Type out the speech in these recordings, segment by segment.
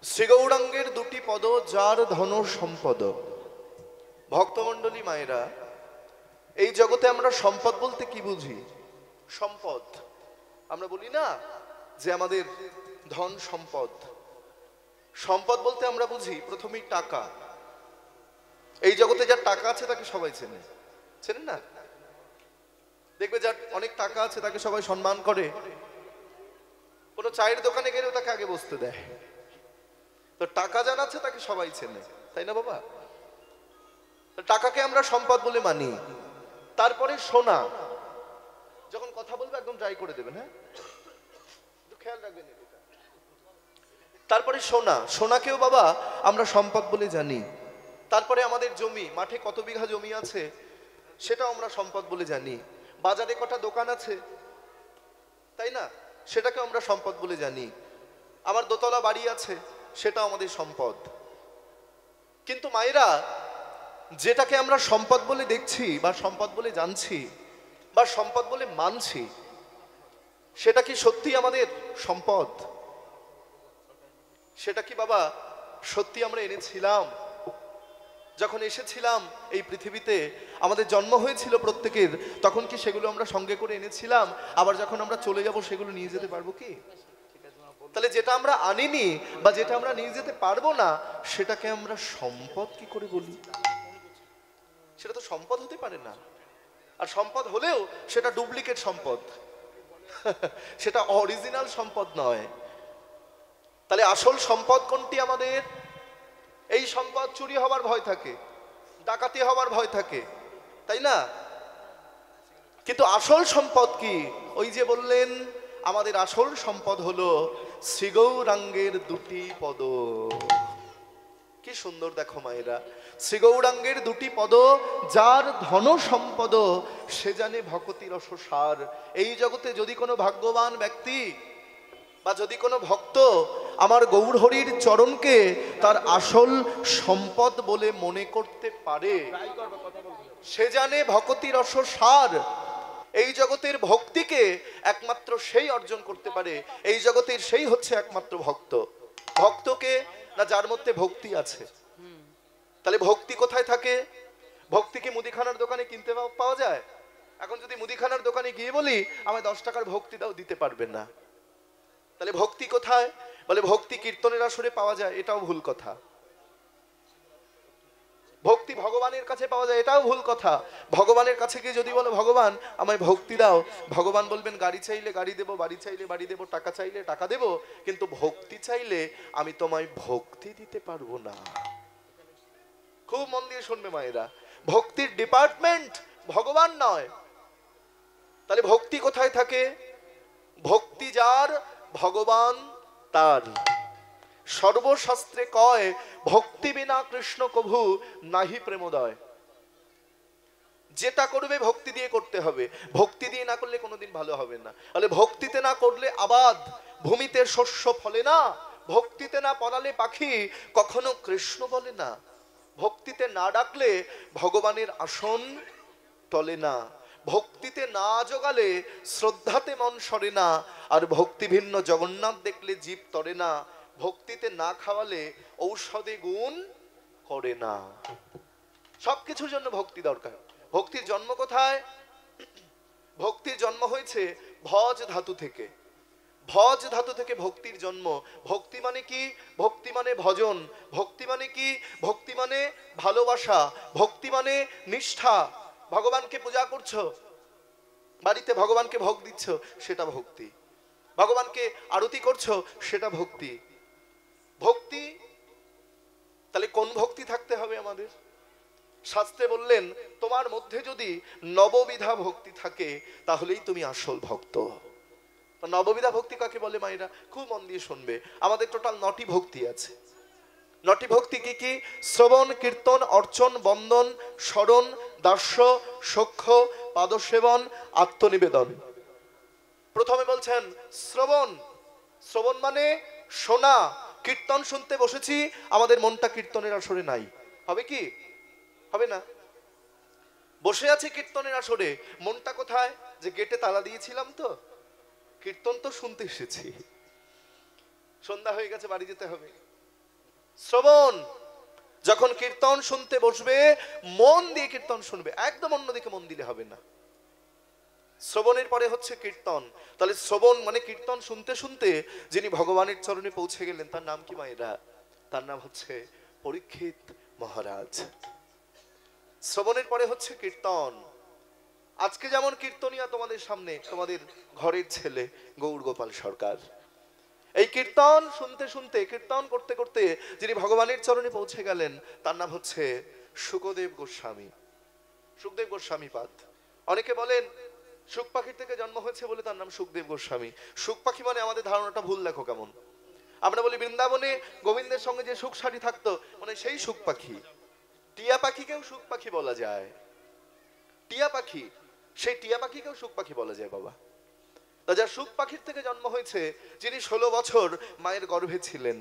শ্রীগৌরাঙ্গের দুটি পদ যার ধন সম্পদ। ভক্তমণ্ডলী মায়েরা, এই জগতে আমরা সম্পদ বলতে কি বুঝি? সম্পদ আমরা বলি না যে আমাদের ধন সম্পদ। সম্পদ বলতে আমরা বুঝি প্রথমেই টাকা। এই জগতে যার টাকা আছে তাকে সবাই চেনে, চেনেন না? দেখবে যার অনেক টাকা আছে তাকে সবাই সম্মান করে। কোনো চায়ের দোকানে গেলেও তাকে আগে বসতে দেয়। তো টাকা যার আছে তাকে সবাই চেনে, তাই না বাবা? টাকাকে আমরা সম্পদ বলে মানি। তারপরে সোনা, যখন কথা বলবে একদম ড্রাই করে দেবেন, হ্যাঁ, খেয়াল রাখবেন। তারপরে সোনা, সোনাকেও বাবা আমরা সম্পদ বলে জানি। তারপরে আমাদের জমি, মাঠে কত বিঘা জমি আছে সেটাও আমরা সম্পদ বলে জানি। বাজারে কটা দোকান আছে, তাই না, সেটাকে আমরা সম্পদ বলে জানি। আমার দোতলা বাড়ি আছে, সেটা আমাদের সম্পদ। কিন্তু মায়েরা, যেটাকে আমরা সম্পদ বলে দেখছি বা সম্পদ বলে জানছি বা সম্পদ বলে মানছি, সেটা কি সত্যি আমাদের সম্পদ? সেটা কি বাবা সত্যি আমরা এনেছিলাম? যখন এসেছিলাম এই পৃথিবীতে, আমাদের জন্ম হয়েছিল প্রত্যেকের, তখন কি সেগুলো আমরা সঙ্গে করে এনেছিলাম? আবার যখন আমরা চলে যাব সেগুলো নিয়ে যেতে পারবো কি? তাহলে যেটা আমরা আনিনি বা যেটা আমরা নিয়ে যেতে পারবো না, সেটাকে আমরা সম্পদ কি করে বলি? সেটা তো সম্পদ হতে পারে না। আর সম্পদ হলেও সেটা ডুপ্লিকেট সম্পদ, সেটা অরিজিনাল সম্পদ নয়। তাহলে আসল সম্পদ কোনটি আমাদের? এই সম্পদ চুরি হওয়ার ভয় থাকে, ডাকাতি হওয়ার ভয় থাকে, তাই না? কিন্তু আসল সম্পদ কি? ওই যে বললেন, আমাদের আসল সম্পদ হলো শ্রীগৌরাঙ্গের দুটি পদ। কি সুন্দর দেখো মায়েরা, শ্রীগৌরাঙ্গের দুটি পদ যার ধন সম্পদ, সে জানে ভকতি রস সার। এই জগতে যদি কোনো ভাগ্যবান ব্যক্তি বা যদি কোনো ভক্ত আমার গৌরহরির চরণকে তার আসল সম্পদ বলে মনে করতে পারে, সে জানে ভকতি রস সার। এই জগতের ভক্তিকে একমাত্র সেই অর্জন করতে পারে, এই জগতের সেই হচ্ছে একমাত্র ভক্ত। ভক্তকে না যার মধ্যে ভক্তি আছে। তাহলে ভক্তি কোথায় থাকে? ভক্তি কি মুদিখানার দোকানে কিনতে পাওয়া যায়? এখন যদি মুদিখানার দোকানে গিয়ে বলি আমায় 10 টাকার ভক্তি দাও, দিতে পারবেন না। তাহলে ভক্তি কোথায়? বলে ভক্তি কীর্তনের আসরে পাওয়া যায়, এটাও ভুল কথা। ভক্তি ভগবানের কাছে পাওয়া যায়, এটাও ভুল কথা। ভগবানের কাছে গিয়ে যদি বলো ভগবান আমায় ভক্তি দাও, ভগবান বলবেন গাড়ি চাইলে গাড়ি দেবো, বাড়ি চাইলে বাড়ি দেবো, টাকা চাইলে টাকা দেবো, কিন্তু ভক্তি চাইলে আমি তোমায় ভক্তি দিতে পারবো না। খুব মন দিয়ে শুনবে মায়েরা, ভক্তির ডিপার্টমেন্ট ভগবান নয়। তাহলে ভক্তি কোথায় থাকে? ভক্তি যার, ভগবান তার। সর্বশাস্ত্রে কয়, ভক্তি বিনা কৃষ্ণ কভু নাহি প্রেমোদয়। যেটা করবে ভক্তি দিয়ে করতে হবে, ভক্তি দিয়ে না করলে কোনোদিন ভালো হবে না। তাহলে ভক্তিতে না করলে আবাদ, ভূমিতে শস্য ফলে না। ভক্তিতে না পড়ালে পাখি কখনো কৃষ্ণ বলে না। ভক্তিতে না ডাকলে ভগবানের আসন টলে না। ভক্তিতে না জোগালে শ্রদ্ধাতে মন সরে না। আর ভক্তি ভিন্ন জগন্নাথ দেখলে জীব তরে না। ভক্তিতে না খাওয়ালে ঔষধে গুণ করে না। সবকিছুর জন্য ভক্তি দরকার। ভক্তির জন্ম কোথায়? ভক্তির জন্ম হয়েছে ভজ ধাতু থেকে। ভজ ধাতু থেকে ভক্তির জন্ম। ভক্তি মানে কি? ভক্তি মানে ভজন। ভক্তি মানে কি? ভক্তি মানে ভালোবাসা। ভক্তি মানে নিষ্ঠা। ভগবানকে পূজা করছো, বাড়িতে ভগবানকে ভোগ দিচ্ছ, সেটা ভক্তি। ভগবানকে আরতি করছো, সেটা ভক্তি। ভক্তি তাহলে কোন ভক্তি থাকতে হবে আমাদের? শাস্ত্রে বললেন, তোমার মধ্যে যদি নববিধা ভক্তি থাকে তাহলেই তুমি আসল ভক্ত। নববিধা ভক্তি কাকে বলে মায়েরা? খুব মন দিয়ে শুনবে। আমাদের টোটাল 9টি ভক্তি আছে। 9টি ভক্তি কি কি? শ্রবণ, কীর্তন, অর্চন, বন্দন, স্মরণ, দাস্য, সখ্য, পাদসেবন, আত্মনিবেদন। প্রথমে বলছেন শ্রবণ। শ্রবণ মানে শোনা। কীর্তন শুনতে বসেছি, আমাদের মনটা কীর্তনের আসরে নাই, হবে কি? হবে না। বসে আছি কীর্তনের আসরে, মনটা কোথায়? যে গেটে তালা দিয়েছিলাম, তো কীর্তন তো শুনতে এসেছি, সন্ধ্যা হয়ে গেছে, বাড়ি যেতে হবে, শ্রবণ, যখন কীর্তন শুনতে বসবে মন দিয়ে কীর্তন শুনবে, একদম অন্যদিকে মন দিলে হবে না। শ্রবণের পরে হচ্ছে কীর্তন। তাহলে শ্রবণ মানে কীর্তন শুনতে শুনতে যিনি ভগবানের চরণে পৌঁছে গেলেন তার নাম কি মায়েরা? তার নাম হচ্ছে পরীক্ষিত মহারাজ। শ্রবণের পরে হচ্ছে কীর্তন। আজকে যেমন কীর্তনিয়া তোমাদের সামনে, তোমাদের ঘরের ছেলে গৌর গোপাল সরকার, এই কীর্তন শুনতে শুনতে, কীর্তন করতে করতে যিনি ভগবানের চরণে পৌঁছে গেলেন তার নাম হচ্ছে শুকদেব গোস্বামী। সুখদেব গোস্বামী পাদ। অনেকে বলেন সুখ পাখির থেকে জন্ম হয়েছে বলে তার নাম সুখদেব গোস্বামী। সুখ পাখি মানে আমাদের ধারণাটা ভুল, দেখো কেমন। আমরা বলি বৃন্দাবনে গোবিন্দের সঙ্গে যে সুখ সাথী থাকতো মানে সেই সুখ পাখি। টিয়া পাখিকেও সুখ পাখি বলা যায়। টিয়া পাখি, সেই টিয়া পাখিকেও সুখ পাখি বলা যায় বাবা। তা যার সুখ পাখির থেকে জন্ম হয়েছে, যিনি 16 বছর মায়ের গর্ভে ছিলেন,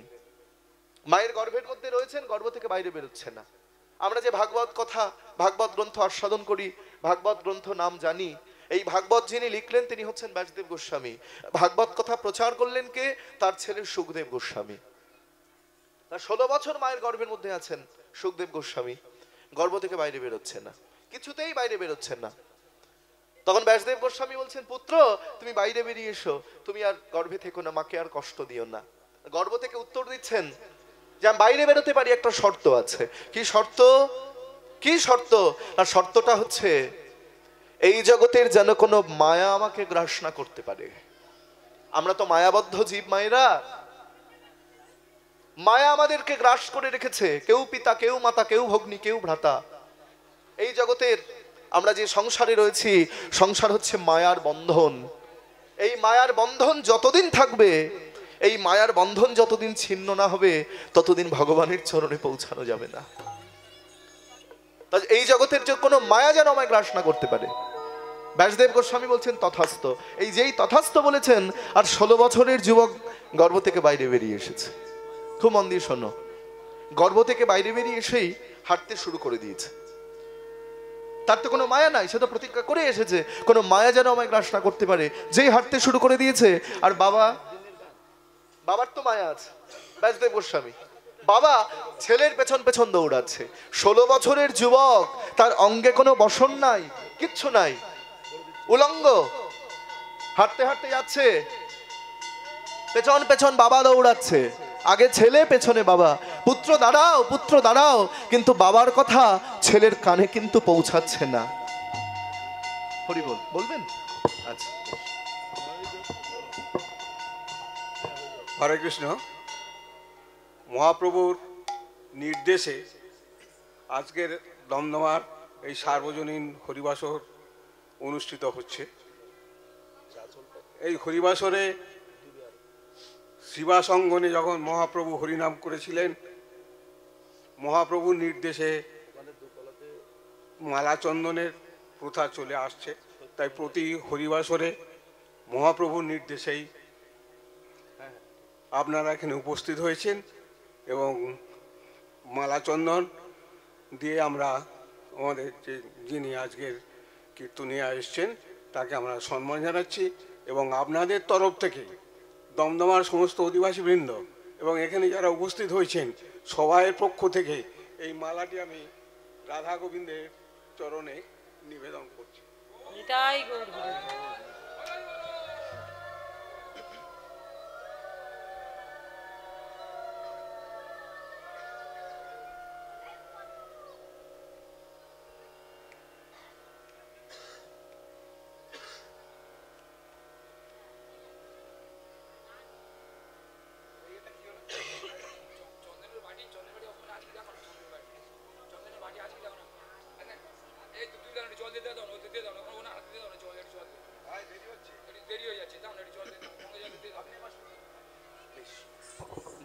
মায়ের গর্ভের মধ্যে রয়েছেন, গর্ভ থেকে বাইরে বেরোচ্ছে না। আমরা যে ভাগবত কথা, ভাগবত গ্রন্থ আস্বাদন করি, ভাগবত গ্রন্থ নাম জানি, এই ভাগবত যিনি লিখলেন তিনি হচ্ছেন ব্যাসদেব গোস্বামী। ভাগবত কথা প্রচার করলেন কে? তার ছেলে সুখদেব গোস্বামী। 16 বছর মায়ের গর্ভের মধ্যে আছেন সুখদেব গোস্বামী, গর্ভ থেকে বাইরে বেরোচ্ছে না, কিছুতেই বাইরে বেরোচ্ছেন না। তখন ব্যাসদেব গোস্বামী বলছেন, পুত্র তুমি বাইরে বেরিয়ে এসো, তুমি আর গর্ভে থেকো না, মাকে আর কষ্ট দিও না। গর্ভ থেকে উত্তর দিচ্ছেন যে আমি বাইরে বেরোতে পারি, একটা শর্ত আছে। কি শর্ত? কি শর্ত? আর শর্তটা হচ্ছে এই জগতের যেন কোনো মায়া আমাকে গ্রাস না করতে পারে। আমরা তো মায়াবদ্ধ জীব মায়েরা, মায়া আমাদেরকে গ্রাস করে রেখেছে। কেউ পিতা, কেউ মাতা, কেউ ভগ্নী, কেউ ভ্রাতা। এই জগতের আমরা যে সংসারে রয়েছি, সংসার হচ্ছে মায়ার বন্ধন। এই মায়ার বন্ধন যতদিন থাকবে, এই মায়ার বন্ধন যতদিন ছিন্ন না হবে, ততদিন ভগবানের চরণে পৌঁছানো যাবে না। এই জগতের যে কোনো মায়া যেন আমায় গ্রাস না করতে পারে। ব্যাসদেব গোস্বামী বলছেন তথাস্ত। এই যেই তথাস্ত বলেছেন, আর 16 বছরের যুবক গর্ভ থেকে বাইরে বেরিয়ে এসেছে। খুব মন দিয়ে শোনো, গর্ভ থেকে বাইরে বেরিয়ে এসেই হাঁটতে শুরু করে দিয়েছে। তার তো কোনো মায়া নাই, সে তো প্রতিজ্ঞা করে এসেছে কোনো মায়া যেন আমায় গ্রাস না করতে পারে। যেই হাঁটতে শুরু করে দিয়েছে, আর বাবার তো মায়া আছে, ব্যাসদেব গোস্বামী বাবা ছেলের পেছন পেছন দৌড়াচ্ছে। 16 বছরের যুবক, তার অঙ্গে কোনো বসন নাই, কিচ্ছু নাই, উলঙ্গ, হাঁটতে হাঁটতে যাচ্ছে, পেছন পেছন বাবা দৌড়াচ্ছে। আগে ছেলে, পেছনে বাবা। পুত্র দাঁড়াও, পুত্র দাঁড়াও, কিন্তু বাবার কথা ছেলের কানে কিন্তু পৌঁছাচ্ছে না। হরি বল, বলবেন? আচ্ছা, হরে কৃষ্ণ। মহাপ্রভুর নির্দেশে আজকের দমদমার এই সার্বজনীন হরিবাসর অনুষ্ঠিত হচ্ছে। এই হরিবাসরে শিবাসঙ্গনে যখন মহাপ্রভু হরিনাম করেছিলেন, মহাপ্রভুর নির্দেশে মালা চন্দনের প্রথা চলে আসছে। তাই প্রতি হরিবাসরে মহাপ্রভুর নির্দেশেই আপনারা এখানে উপস্থিত হয়েছেন এবং মালা চন্দন দিয়ে আমরা আমাদের যিনি আজকের কীর্তনিয়া এসছেন তাকে আমরা সম্মান জানাচ্ছি। এবং আপনাদের তরফ থেকে দমদমার সমস্ত অধিবাসীবৃন্দ এবং এখানে যারা উপস্থিত হয়েছেন সবাইয়ের পক্ষ থেকে এই মালাটি আমি রাধা গোবিন্দের চরণে নিবেদন করছি।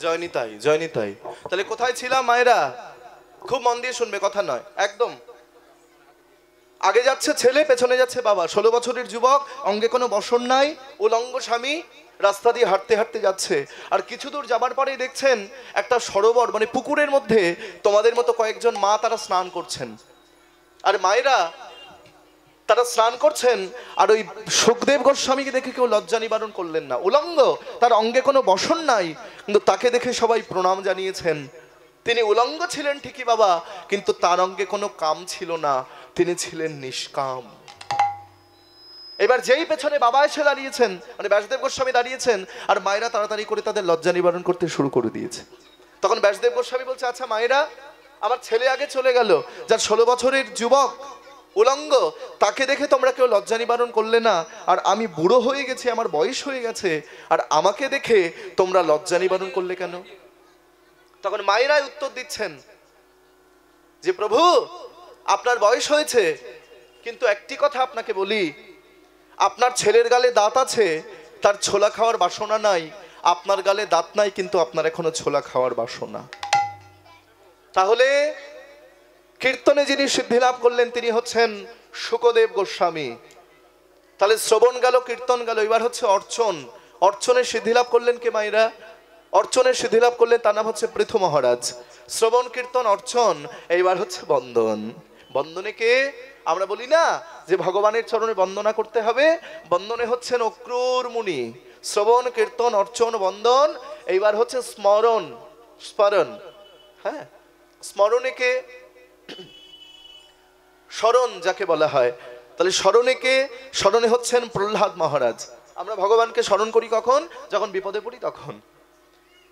জয়নিতাই, জয়নিতাই। তাহলে কোথায় ছিলাম মায়েরা? খুব মন দিয়ে শুনবে, কথা নয় একদম। আগে যাচ্ছে ছেলে, পেছনে যাচ্ছে বাবা। 16 বছরের যুবক, অঙ্গে কোনো বসন নাই, উলঙ্গ স্বামী রাস্তা দিয়ে হাঁটতে হাঁটতে যাচ্ছে। আর কিছু দূর যাবার পরেই দেখছেন একটা সরোবর, মানে পুকুরের মধ্যে তোমাদের মতো কয়েকজন মা তারা স্নান করছেন। আর মায়েরা তারা স্নান করছেন, আর ওই সুখদেব গোস্বামীকে দেখে কেউ লজ্জা নিবারণ করলেন না। উলঙ্গ, তার অঙ্গে কোনো বসন নাই, কিন্তু তাকে দেখে সবাই প্রণাম জানিয়েছেন। তিনি উলঙ্গ ছিলেন ঠিকই বাবা, কিন্তু তার অঙ্গে কোনো কাম ছিল না, তিনি ছিলেন নিষ্কাম। এবার যেই পেছনে বাবা এসে দাঁড়িয়েছেন, মানে ব্যাসদেব গোস্বামী দাঁড়িয়েছেন, আর মায়েরা তাড়াতাড়ি করে তাদের লজ্জা নিবারণ করতে শুরু করে দিয়েছে। তখন ব্যাসদেব গোস্বামী বলছে, আচ্ছা মায়েরা, আমার ছেলে আগে চলে গেল, যার 16 বছরের যুবক উলঙ্গ, তাকে দেখে তোমরা কেউ লজ্জা নিবারণ করলে না, আর আমি বুড়ো হয়ে গেছি, আমার বয়স হয়ে গেছে, আর আমাকে দেখে তোমরা লজ্জা নিবারণ করলে কেন? তখন মায়েরাই উত্তর দিচ্ছেন যে প্রভু, আপনার বয়স হয়েছে, কিন্তু একটি কথা আপনাকে বলি, আপনার ছেলের গালে দাঁত আছে, তার ছোলা খাওয়ার বাসনা নাই, আপনার গালে দাঁত নাই, কিন্তু আপনার এখনো ছোলা খাওয়ার বাসনা। তাহলে কীর্তনে যিনি সিদ্ধি লাভ করলেন তিনি হচ্ছেন শুকদেব গোস্বামী। তাহলে শ্রবণ গেল, কীর্তন গেল, এবার হচ্ছে অর্চন। অর্চনের সিদ্ধি লাভ করলেন কে মায়েরা? অর্চনের সিদ্ধি লাভ করলেন, তার নাম হচ্ছে পৃথু মহারাজ। শ্রবণ, কীর্তন, অর্চন, এইবার হচ্ছে বন্দন। বন্দনে কে? আমরা বলি না যে ভগবানের চরণে বন্দনা করতে হবে, বন্দনে হচ্ছেন অক্রূর মুনি। শ্রবণ, কীর্তন, অর্চন, বন্দন, এইবার হচ্ছে স্মরণ। স্মরণ, হ্যাঁ, স্মরণে কে? স্মরণ যাকে বলা হয়। তাহলে স্মরণে কে? স্মরণে হচ্ছেন প্রহ্লাদ মহারাজ। আমরা ভগবানকে স্মরণ করি কখন? যখন বিপদে পড়ি তখন।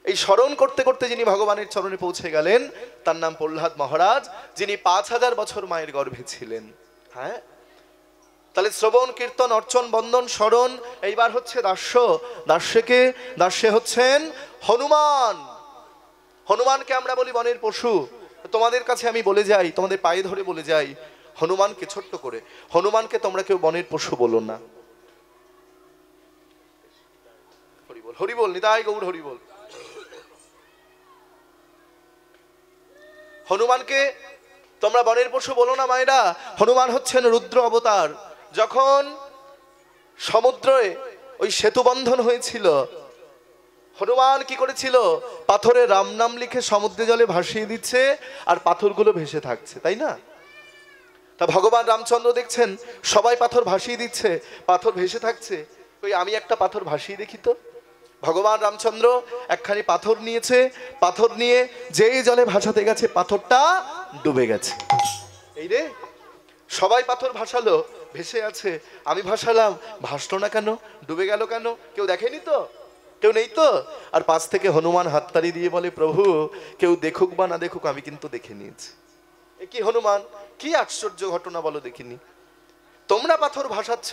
এই স্মরণ করতে করতে যিনি ভগবানের চরণে পৌঁছে গেলেন তার নাম প্রহ্লাদ মহারাজ, যিনি 5000 বছর মায়ের গর্ভে ছিলেন। হ্যাঁ, তাহলে শ্রবণ, কীর্তন, অর্চন, বন্দন, স্মরণ, এইবার হচ্ছে দাস্য। দাস্যকে? দাস্যে হচ্ছেন হনুমান। হনুমানকে আমরা বলি বনের পশু। তোমাদের কাছে আমি বলে যাই, তোমাদের পায়ে ধরে বলে যাই, হনুমানকে ছোট্ট করে, হনুমানকে তোমরা কেউ বনের পশু বলো না। হরিবল, হরিবল, নিতাই গৌর হরিবল। হনুমানকে তোমরা বনের পশু বলো না মায়েরা। হনুমান হচ্ছেন রুদ্র অবতার। যখন সমুদ্রে ওই সেতু বন্ধন হয়েছিল, হনুমান কি করেছিল? পাথরে রাম নাম লিখে সমুদ্রে জলে ভাসিয়ে দিচ্ছে, আর পাথরগুলো ভেসে থাকছে, তাই না? তা ভগবান রামচন্দ্র দেখছেন সবাই পাথর ভাসিয়ে দিচ্ছে, পাথর ভেসে থাকছে, ওই আমি একটা পাথর ভাসিয়ে দেখি তো। ভগবান রামচন্দ্র একখানি পাথর নিয়েছে, পাথর নিয়ে যেই জলে ভাসাতে গেছে পাথরটা ডুবে গেছে। এই রে, সবাই পাথর ভাসালো, ভেসে আছে, আমি ভাসালাম, ভাসলো না কেন? ডুবে গেল কেন? কেউ দেখেনি তো? কেউ নেই তো? আর পাশ থেকে হনুমান হাততালি দিয়ে বলে, প্রভু কেউ দেখুক বা না দেখুক, আমি কিন্তু দেখে নিয়েছি। এ কি হনুমান, কি আশ্চর্য ঘটনা বলো দেখিনি। তোমরা পাথর ভাসাচ্ছ,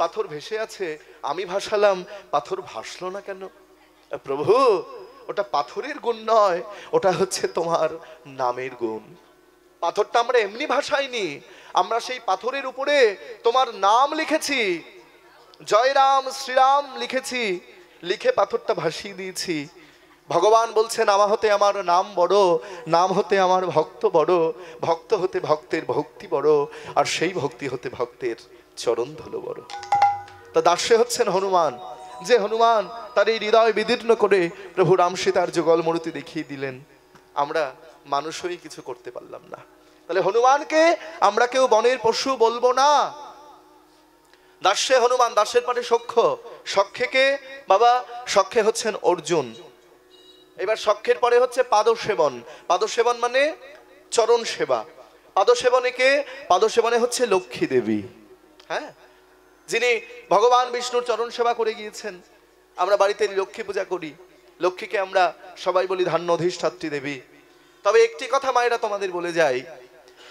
পাথর ভেসে আছে, আমি ভাসালাম, পাথর ভাসলো না কেন? প্রভু, ওটা পাথরের গুণ নয়, ওটা হচ্ছে তোমার নামের গুণ। পাথরটা আমরা এমনি ভাসাইনি, আমরা সেই পাথরের উপরে তোমার নাম লিখেছি, জয় রাম শ্রীরাম লিখেছি, লিখে পাথরটা ভাসিয়ে দিয়েছি। ভগবান বলছেন, আমা হতে আমার নাম বড়, নাম হতে আমার ভক্ত বড়, ভক্ত হতে ভক্তের ভক্তি বড়, আর সেই ভক্তি হতে ভক্তের চরণ ধুলো বড়। তা দাস্যে হচ্ছেন হনুমান, যে হনুমান তার এই হৃদয় বিদীর্ণ করে প্রভু রাম সীতার যুগল মূর্তি দেখিয়ে দিলেন। আমরা মানুষ হয়ে কিছু করতে পারলাম না। তাহলে হনুমানকে আমরা কেউ বনের পশু বলবো না। দাস্যে হনুমান, দাসের পাটে সখ্য। সখ্যে বাবা, সখ্যে হচ্ছেন অর্জুন। এবার সখ্যের পরে হচ্ছে পাদসেবন। পাদসেবন মানে চরণ সেবা। পাদসেবনে কে? পাদসেবনে হচ্ছে লক্ষ্মী দেবী। হ্যাঁ, যিনি ভগবান বিষ্ণুর চরণ সেবা করে গিয়েছেন। আমরা বাড়িতে লক্ষ্মী পূজা করি, লক্ষ্মীকে আমরা সবাই বলি ধান্য অধিষ্ঠাত্রী দেবী। তবে একটি কথা মায়েরা তোমাদের বলে যাই,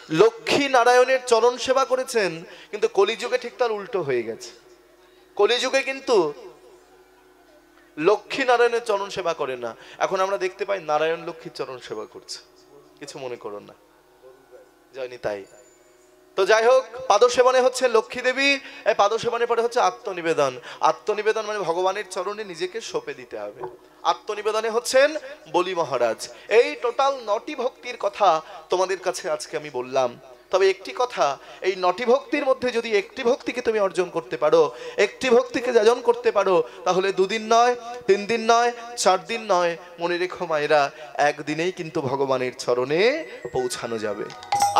লক্ষ্মী নারায়ণের চরণ সেবা করেছেন, কিন্তু কলিযুগে ঠিক তার উল্টো হয়ে গেছে। কলিযুগে কিন্তু লক্ষ্মী নারায়ণের চরণ সেবা করে না, এখন আমরা দেখতে পাই নারায়ণ লক্ষ্মীর চরণ সেবা করছে। কিছু মনে করো না, জয়নি তাই। তো যাই হোক, পাদসেবনে হচ্ছে লক্ষ্মী দেবী, এই পাদসেবনের পরে হচ্ছে আত্মনিবেদন। আত্মনিবেদন মানে ভগবানের চরণে নিজেকে সঁপে দিতে হবে। আত্মনিবেদনে হচ্ছেন বলি মহারাজ। এই টোটাল 9টি ভক্তির কথা তোমাদের কাছে আজকে আমি বললাম। তবে একটি কথা, এই 9টি ভক্তির মধ্যে যদি একটি ভক্তিকে তুমি অর্জন করতে পারো, একটি ভক্তিকে যাজন করতে পারো, তাহলে 2 দিন নয়, 3 দিন নয়, 4 দিন নয়, মনে রেখো মায়েরা, একদিনেই কিন্তু ভগবানের চরণে পৌঁছানো যাবে।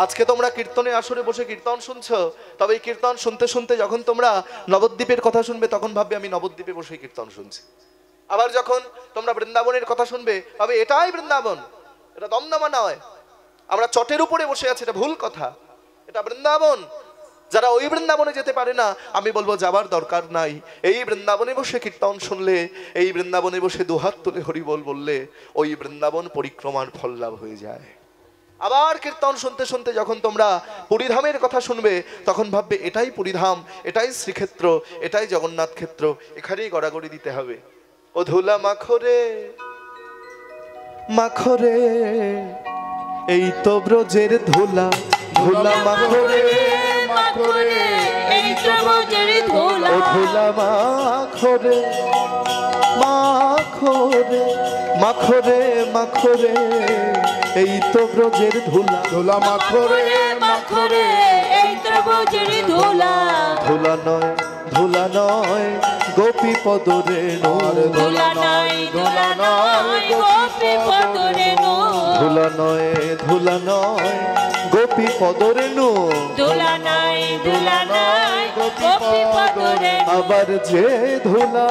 আজকে তোমরা কীর্তনে আসরে বসে কীর্তন শুনছো, তবে এই কীর্তন শুনতে শুনতে যখন তোমরা নবদ্বীপের কথা শুনবে, তখন ভাববে আমি নবদ্বীপে বসে কীর্তন শুনছি। আবার যখন তোমরা বৃন্দাবনের কথা শুনবে, ভাবে এটাই বৃন্দাবন। এটা দমদমা নয়, আমরা চটের উপরে বসে আছি, এটা ভুল কথা। এটা বৃন্দাবন। যারা ওই বৃন্দাবনে যেতে পারে না, আমি বলবো যাবার দরকার নাই। এই বৃন্দাবনে বসে কীর্তন শুনলে, এই বৃন্দাবনে বসে দুহাত তুলে হরিবোল বললে ওই বৃন্দাবন পরিক্রমার ফল লাভ হয়ে যায়। আবার কীর্তন শুনতে শুনতে যখন তোমরা পুরীধামের কথা শুনবে, তখন ভাববে এটাই পুরীধাম, এটাই শ্রীক্ষেত্র, এটাই জগন্নাথ ক্ষেত্র, এখানেই গড়াগড়ি দিতে হবে। ও ধুলা মাখরে মাখরে, এই তো ব্রজের ধুলা, ধুলা মাখরে মাখরে, এই তো ব্রজের ধুলা। ও ধুলা মাখরে মাখরে মাখরে মাখরে, এই তো ব্রজের ধুলা, ধুলা মাখরে মাখরে, এই তো ব্রজের ধুলা। ধুলা নয় ধুলা নয় গোপী পদরে নোর, ধুলা নয় ধুলা নয় গোপী পদরে নোর। ধুলা নয় ধুলা নয় গোপী পদরে নোর। ধুলা নয় ধুলা নয় গোপী পদরে নোর। আবার যে ধুলা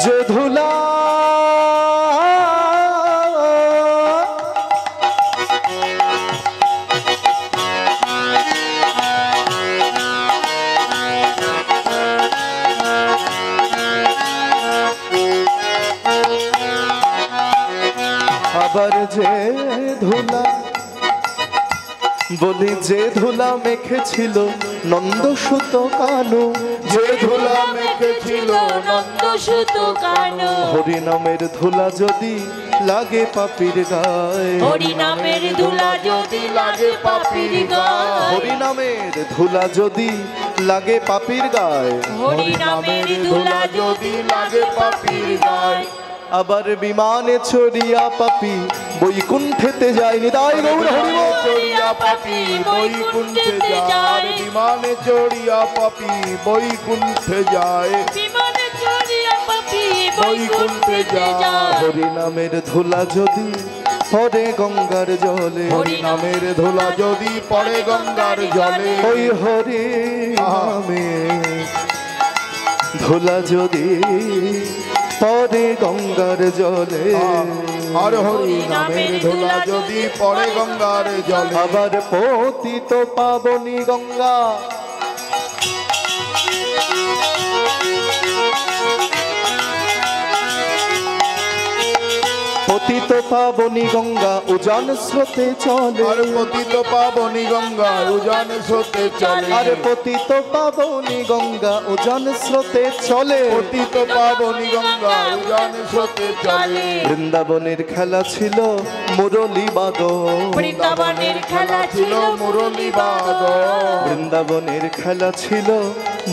যে ধুলা আবার যে ধুলা, বলি যে ধুলা মেখেছিল নন্দসুত কানু, যে ধুলা মেখেছিল নন্দসুত কানু। হরি নামের ধুলা যদি লাগে পাপীর গায়ে, হরি নামের ধুলা যদি লাগে পাপীর গায়ে। হরি নামের ধুলা যদি লাগে পাপীর গায়ে, হরি নামের ধুলা যদি লাগে পাপীর গায়ে। আবার বিমানে চড়িয়া পাপী বৈকুণ্ঠেতে যায়। নিতাই গৌর হরি বল। চড়িয়া পাপী বৈকুণ্ঠে যায়। বিমানে চড়িয়া পাপি বৈকুণ্ঠে যায়। বিমানে চড়িয়া পাপী বৈকুণ্ঠে যায়। হরি নামের ধুলা যদি পড়ে গঙ্গার জলে, হরি নামের ধুলা যদি পড়ে গঙ্গার জলে, ওই হরি নামে ধুলা যদি পড়ে গঙ্গার জলে, আর হরি নামের ধুলা যদি পড়ে গঙ্গার জলে, আবার পতিত পাবনী গঙ্গা, পতিত পাবনী গঙ্গা উজান স্রোতে চলে, আর পতিত পাবনী গঙ্গা উজান স্রোতে চলে, আর পতিত পাবনী গঙ্গা উজান স্রোতে চলে, পতিত পাবনী গঙ্গা উজান স্রোতে চলে। বৃন্দাবনের খেলা ছিল মুরলী বাদন, বৃন্দাবনের খেলা ছিল মুরলী বাদন, বৃন্দাবনের খেলা ছিল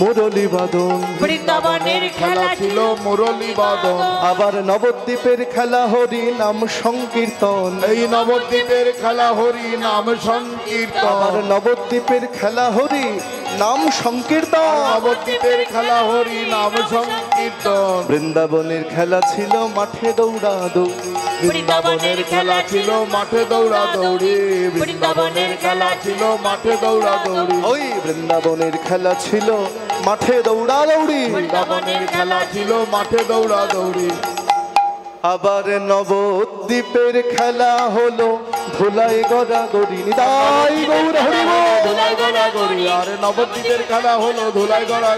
মুরলী বাদন, বৃন্দাবনের খেলা ছিল মুরলী বাদন। আবার নবদ্বীপের খেলা হরি নাম সংকীর্তন, এই নবদ্বীপের খেলা হরি নাম সংকীর্তন, আবার নবদ্বীপের খেলা হরি নাম সংকীর্তন, নবদ্বীপের খেলা হরি নাম সংকীর্তন। বৃন্দাবনের খেলা ছিল মাঠে দৌড়াদৌড়ি, বৃন্দাবনের খেলা ছিল মাঠে দৌড়া দৌড়ি, বৃন্দাবনের খেলা ছিল মাঠে দৌড়া দৌড়ি, ওই বৃন্দাবনের খেলা ছিল মাঠে দৌড়াদৌড়ি, বৃন্দাবনের খেলা ছিল মাঠে দৌড়া দৌড়ি। আবার নবদ্বীপের খেলা হলো ধুলায় গড়াগড়ি। নিতাই গৌর হরি বল। ধুলাই গড়া গড়ি, আর নবদ্বীপের খেলা হলো ধুলাই গড়া,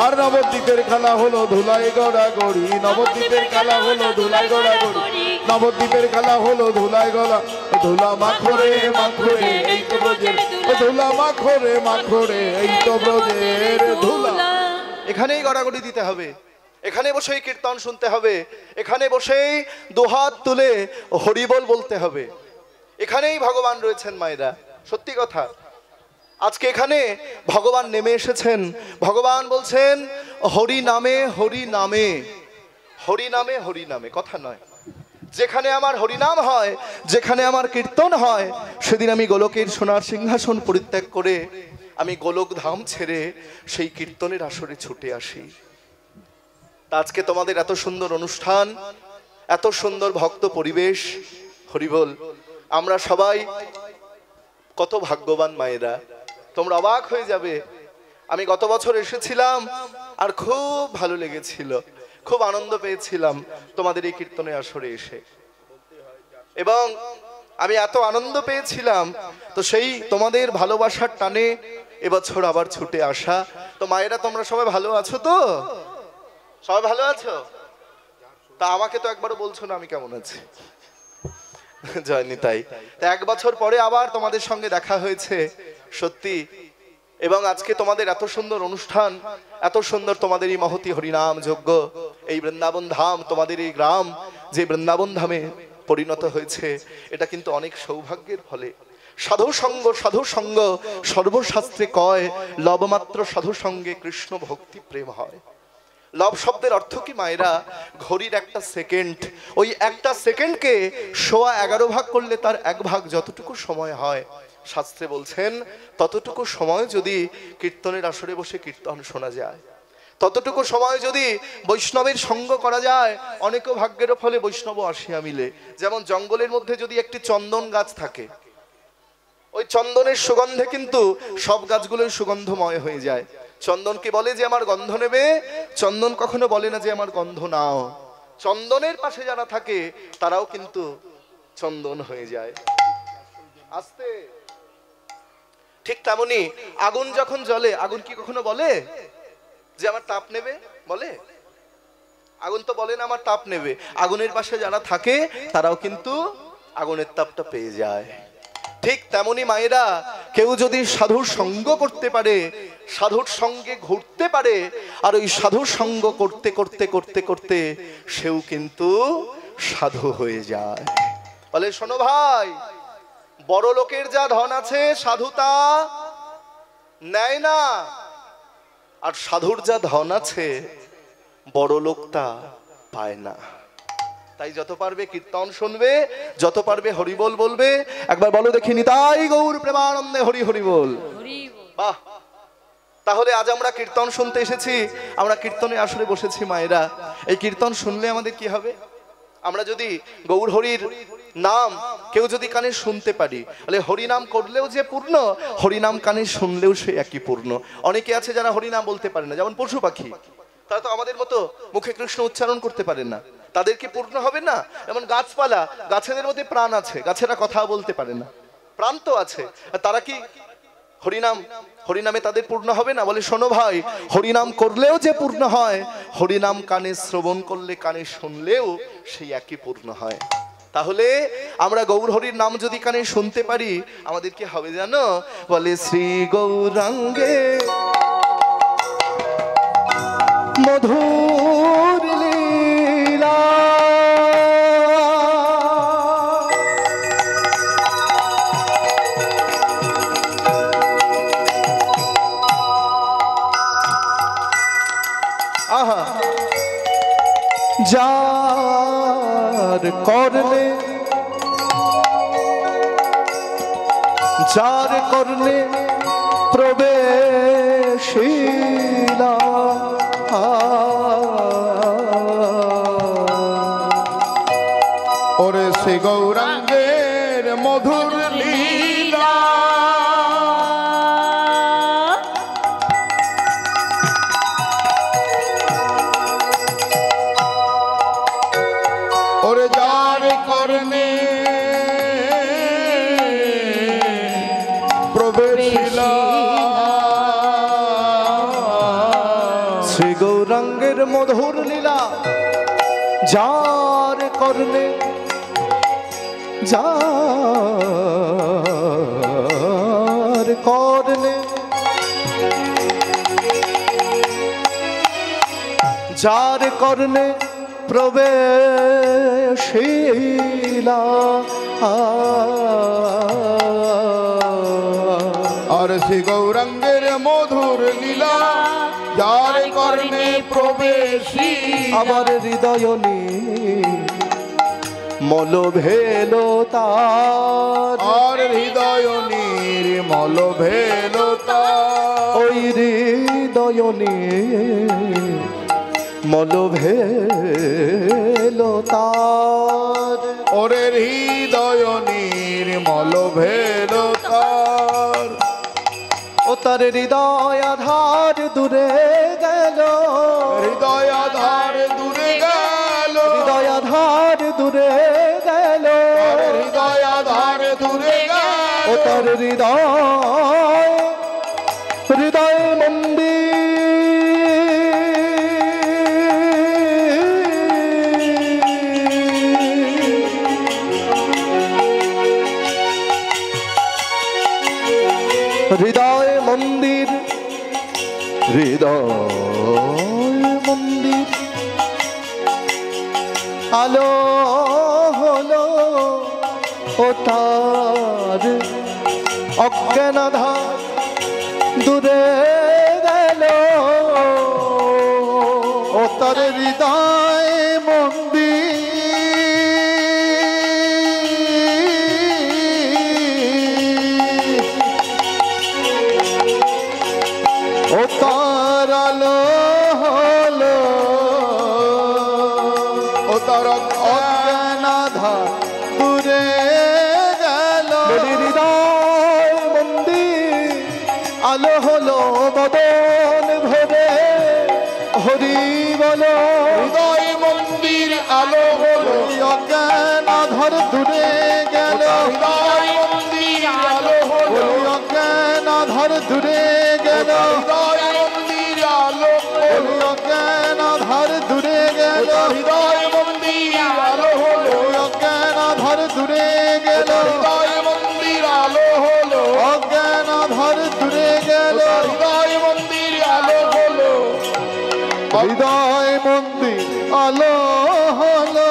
আর নবদ্বীপের খেলা হলো ধুলাই গড়া গড়ি, নবদ্বীপের খেলা হলো ধুলাই গড়া গড়ি, নবদ্বীপের খেলা হলো ধুলাই গড়া। ধুলা মাখরে মাখরে এই তো ব্রজের, ধুলা মাখরে মাখরে এই তো ব্রজের ধুলা। এখানেই গড়াগড়ি দিতে হবে, এখানে বসেই কীর্তন শুনতে হবে, এখানে বসেই দুহাত তুলে হরিবল বলতে হবে। এখানেই ভগবান রয়েছেন মায়েরা, সত্যি কথা। আজকে এখানে ভগবান নেমে এসেছেন। ভগবান বলছেন হরি নামে হরি নামে, হরি নামে হরি নামে, কথা নয়। যেখানে আমার হরিনাম হয়, যেখানে আমার কীর্তন হয়, সেদিন আমি গোলকের সোনার সিংহাসন পরিত্যাগ করে আমি গোলক ধাম ছেড়ে সেই কীর্তনের আসরে ছুটে আসি। আজকে তোমাদের এত সুন্দর অনুষ্ঠান, এত সুন্দর ভক্ত পরিবেশ, হরিবল, আমরা সবাই কত ভাগ্যবান মায়েরা। তোমরা অবাক হয়ে যাবে, আমি গত বছর এসেছিলাম আর খুব ভালো লেগেছিল, খুব আনন্দ পেয়েছিলাম তোমাদের এই কীর্তনের আসরে এসে, এবং আমি এত আনন্দ পেয়েছিলাম তো সেই তোমাদের ভালোবাসার টানে এবছর আবার ছুটে আসা। তো মায়েরা তোমরা সবাই ভালো আছো তো? সবাই ভালো আছো? তা আমাকে তো একবারও বলছো না আমি কেমন আছি। জয়নি তাই এক বছর পরে আবার তোমাদের সঙ্গে দেখা হয়েছে সত্যি, এবং আজকে তোমাদের এত সুন্দর অনুষ্ঠান, এত সুন্দর তোমাদের এই মহতি হরিনাম যজ্ঞ, এই বৃন্দাবন ধাম, তোমাদের এই গ্রাম যে বৃন্দাবন ধামে পরিণত হয়েছে, এটা কিন্তু অনেক সৌভাগ্যের ফলে। সাধু সঙ্গ, সাধু সঙ্গ সর্বশাস্ত্রে কয়, লবমাত্র সাধু সঙ্গে কৃষ্ণ ভক্তি প্রেম হয়। লব শব্দের অর্থ কি মায়েরা? ঘড়ির একটা সেকেন্ড, ওই একটা সেকেন্ডকে 11.5 ভাগ করলে তার 1 ভাগ যতটুকু সময় হয়, শাস্ত্রে বলছেন ততটুকু সময় যদি কীর্তনের আসরে বসে কীর্তন শোনা যায়, ততটুকু সময় যদি বৈষ্ণবের সঙ্গ করা যায়, অনেক ভাগ্যের ফলে বৈষ্ণব আসিয়া মিলে। যেমন জঙ্গলের মধ্যে যদি একটি চন্দন গাছ থাকে, ওই চন্দনের সুগন্ধে কিন্তু সব গাছগুলোই সুগন্ধময় হয়ে যায়। চন্দন কি বলে যে আমার গন্ধ নেবে? চন্দন কখনো বলে না যে আমার গন্ধ নাও। চন্দনের পাশে যারা থাকে তারাও কিন্তু চন্দন হয়ে যায়। আস্তে ঠিক তেমনি আগুন যখন জ্বলে, আগুন কি কখনো বলে যে আমার তাপ নেবে? বলে? আগুন তো বলে না আমার তাপ নেবে। আগুনের পাশে যারা থাকে তারাও কিন্তু আগুনের তাপটা পেয়ে যায়। ঠিক তেমনি মায়েরা, কেউ যদি সাধুর সঙ্গ করতে পারে, সাধুর সঙ্গে ঘুরতে পারে, আর ওই সাধুর সঙ্গ করতে করতে করতে করতে সেও কিন্তু সাধু হয়ে যায়। বলে শোনো ভাই, বড় লোকের যা ধন আছে সাধু তা নেয় না, আর সাধুর যা ধন আছে বড় লোক তা পায় না। তাই যত পারবে কীর্তন শুনবে, যত পারবে হরিবোল বলবে। একবার বলো দেখি, নিতাই গৌর প্রেমানন্দে হরি হরি বল। বাহ! তাহলে আজ আমরা কীর্তন শুনতে এসেছি, আমরা কীর্তনে আসলে বসেছি মায়েরা। এই কীর্তন শুনলে আমাদের কি হবে? আমরা যদি গৌর হরির নাম কেউ যদি কানে শুনতে পারি, তাহলে হরিনাম করলেও যে পূর্ণ, হরিনাম কানে শুনলেও সে একই পূর্ণ। অনেকে আছে যারা হরিনাম বলতে পারে না, যেমন পশু পাখি, তারা তো আমাদের মতো মুখে কৃষ্ণ উচ্চারণ করতে পারে না, তাদের কি পূর্ণ হবে না? যেমন গাছপালা, গাছেদের মধ্যে প্রাণ আছে, গাছেরা কথা বলতে পারে না, প্রাণ তো আছে, তারা কি হরিনামে তাদের পূর্ণ হবে না? বলে শোনো ভাই, হরিনাম করলেও যে পূর্ণ হয়, হরিনাম কানে শ্রবণ করলে, কানে শুনলেও সেই একই পূর্ণ হয়। তাহলে আমরা গৌর হরির নাম যদি কানে শুনতে পারি, আমাদের কি হবে জানো? বলে শ্রী গৌরাঙ্গে মধুর লীলা, আহা যার করলে, যার করলে প্রবেশিলা, ওরে শ্রী গৌরাঙ্গের মধুর লীলা, ওরে যার করণে প্রবেশিলা, শ্রী গৌরাঙ্গের মধুর লীলা, যার করলে, যার করলে, যার করলে প্রবেশিলা, আর শ্রী গৌরাঙ্গের মধুর লীলা, যার কর্ণে প্রবেশী, আমার হৃদয় মল ভেল তার, আর হৃদয় নির্মল ভেল তার, ওই হৃদয় মল ভেল তার, ওরে হৃদয় নির্মল ভেল তার। ও তার হৃদয় আধার দূরে গেল, হৃদয় আধার দূরে গেল, হৃদয় আধার দূরে গেল, হৃদয় আধার দূরে গেল, ও তার হৃদয় মন্দির, হৃদয় মন্দির, হৃদয় মন্দির আলো হলো ও তার অজ্ঞানাধার দূরে গেল, ও তার হৃদয় মন্দির, ও তার আলো হলো ও তার অজ্ঞানাধার দূরে গেল, হৃদয় মন্দির আলো হলো বদন ভরে হরি বলো, হৃদয় মন্দির আলো হলো অজ্ঞানাধার দূরে গেল, হৃদয় মন্দির আলো হলো অজ্ঞানাধার দূরে গেল, হৃদয় মন্দির আলো হলো অজ্ঞানাধার দূরে গেল, হৃদয় মন্দির আলো হলো অজ্ঞানাধার দূরে গেল, হৃদয় মন্দির আলো হলো অজ্ঞানাধার দূরে গেল, হৃদয় মন্দির আলো হলো হৃদয় মন্দির আলো হলো,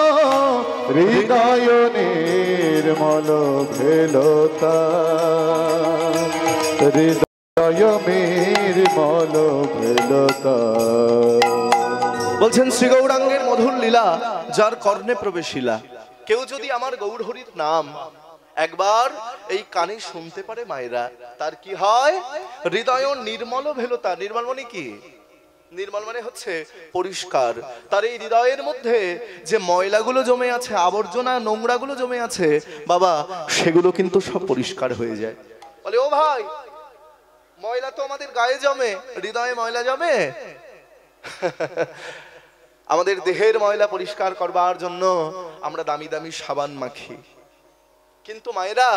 হৃদয় নির্মল ভেলতা, হৃদয় নির্মল ভেলতা। বলছেন শ্রী গৌরাঙ্গের মধুর লীলা যার কর্ণে প্রবেশিলা। কেউ যদি আমার গৌর হরির নাম একবার এই কানে শুনতে পারে মায়েরা, তার কি হয়? হৃদয় নির্মল ভেলতা। নির্মল মানে কি? নির্মল মানে হচ্ছে পরিষ্কার। তার এই হৃদয়ের মধ্যে যে ময়লাগুলো জমে আছে, আবর্জনা নোংরাগুলো জমে আছে বাবা, সেগুলো কিন্তু সব পরিষ্কার হয়ে যায়। বলে ও ভাই, ময়লা তো আমাদের গায়ে জমে, হৃদয়ে ময়লা জমে? আমাদের দেহের ময়লা পরিষ্কার করবার জন্য আমরা দামি দামি সাবান মাখি, কিন্তু মায়েরা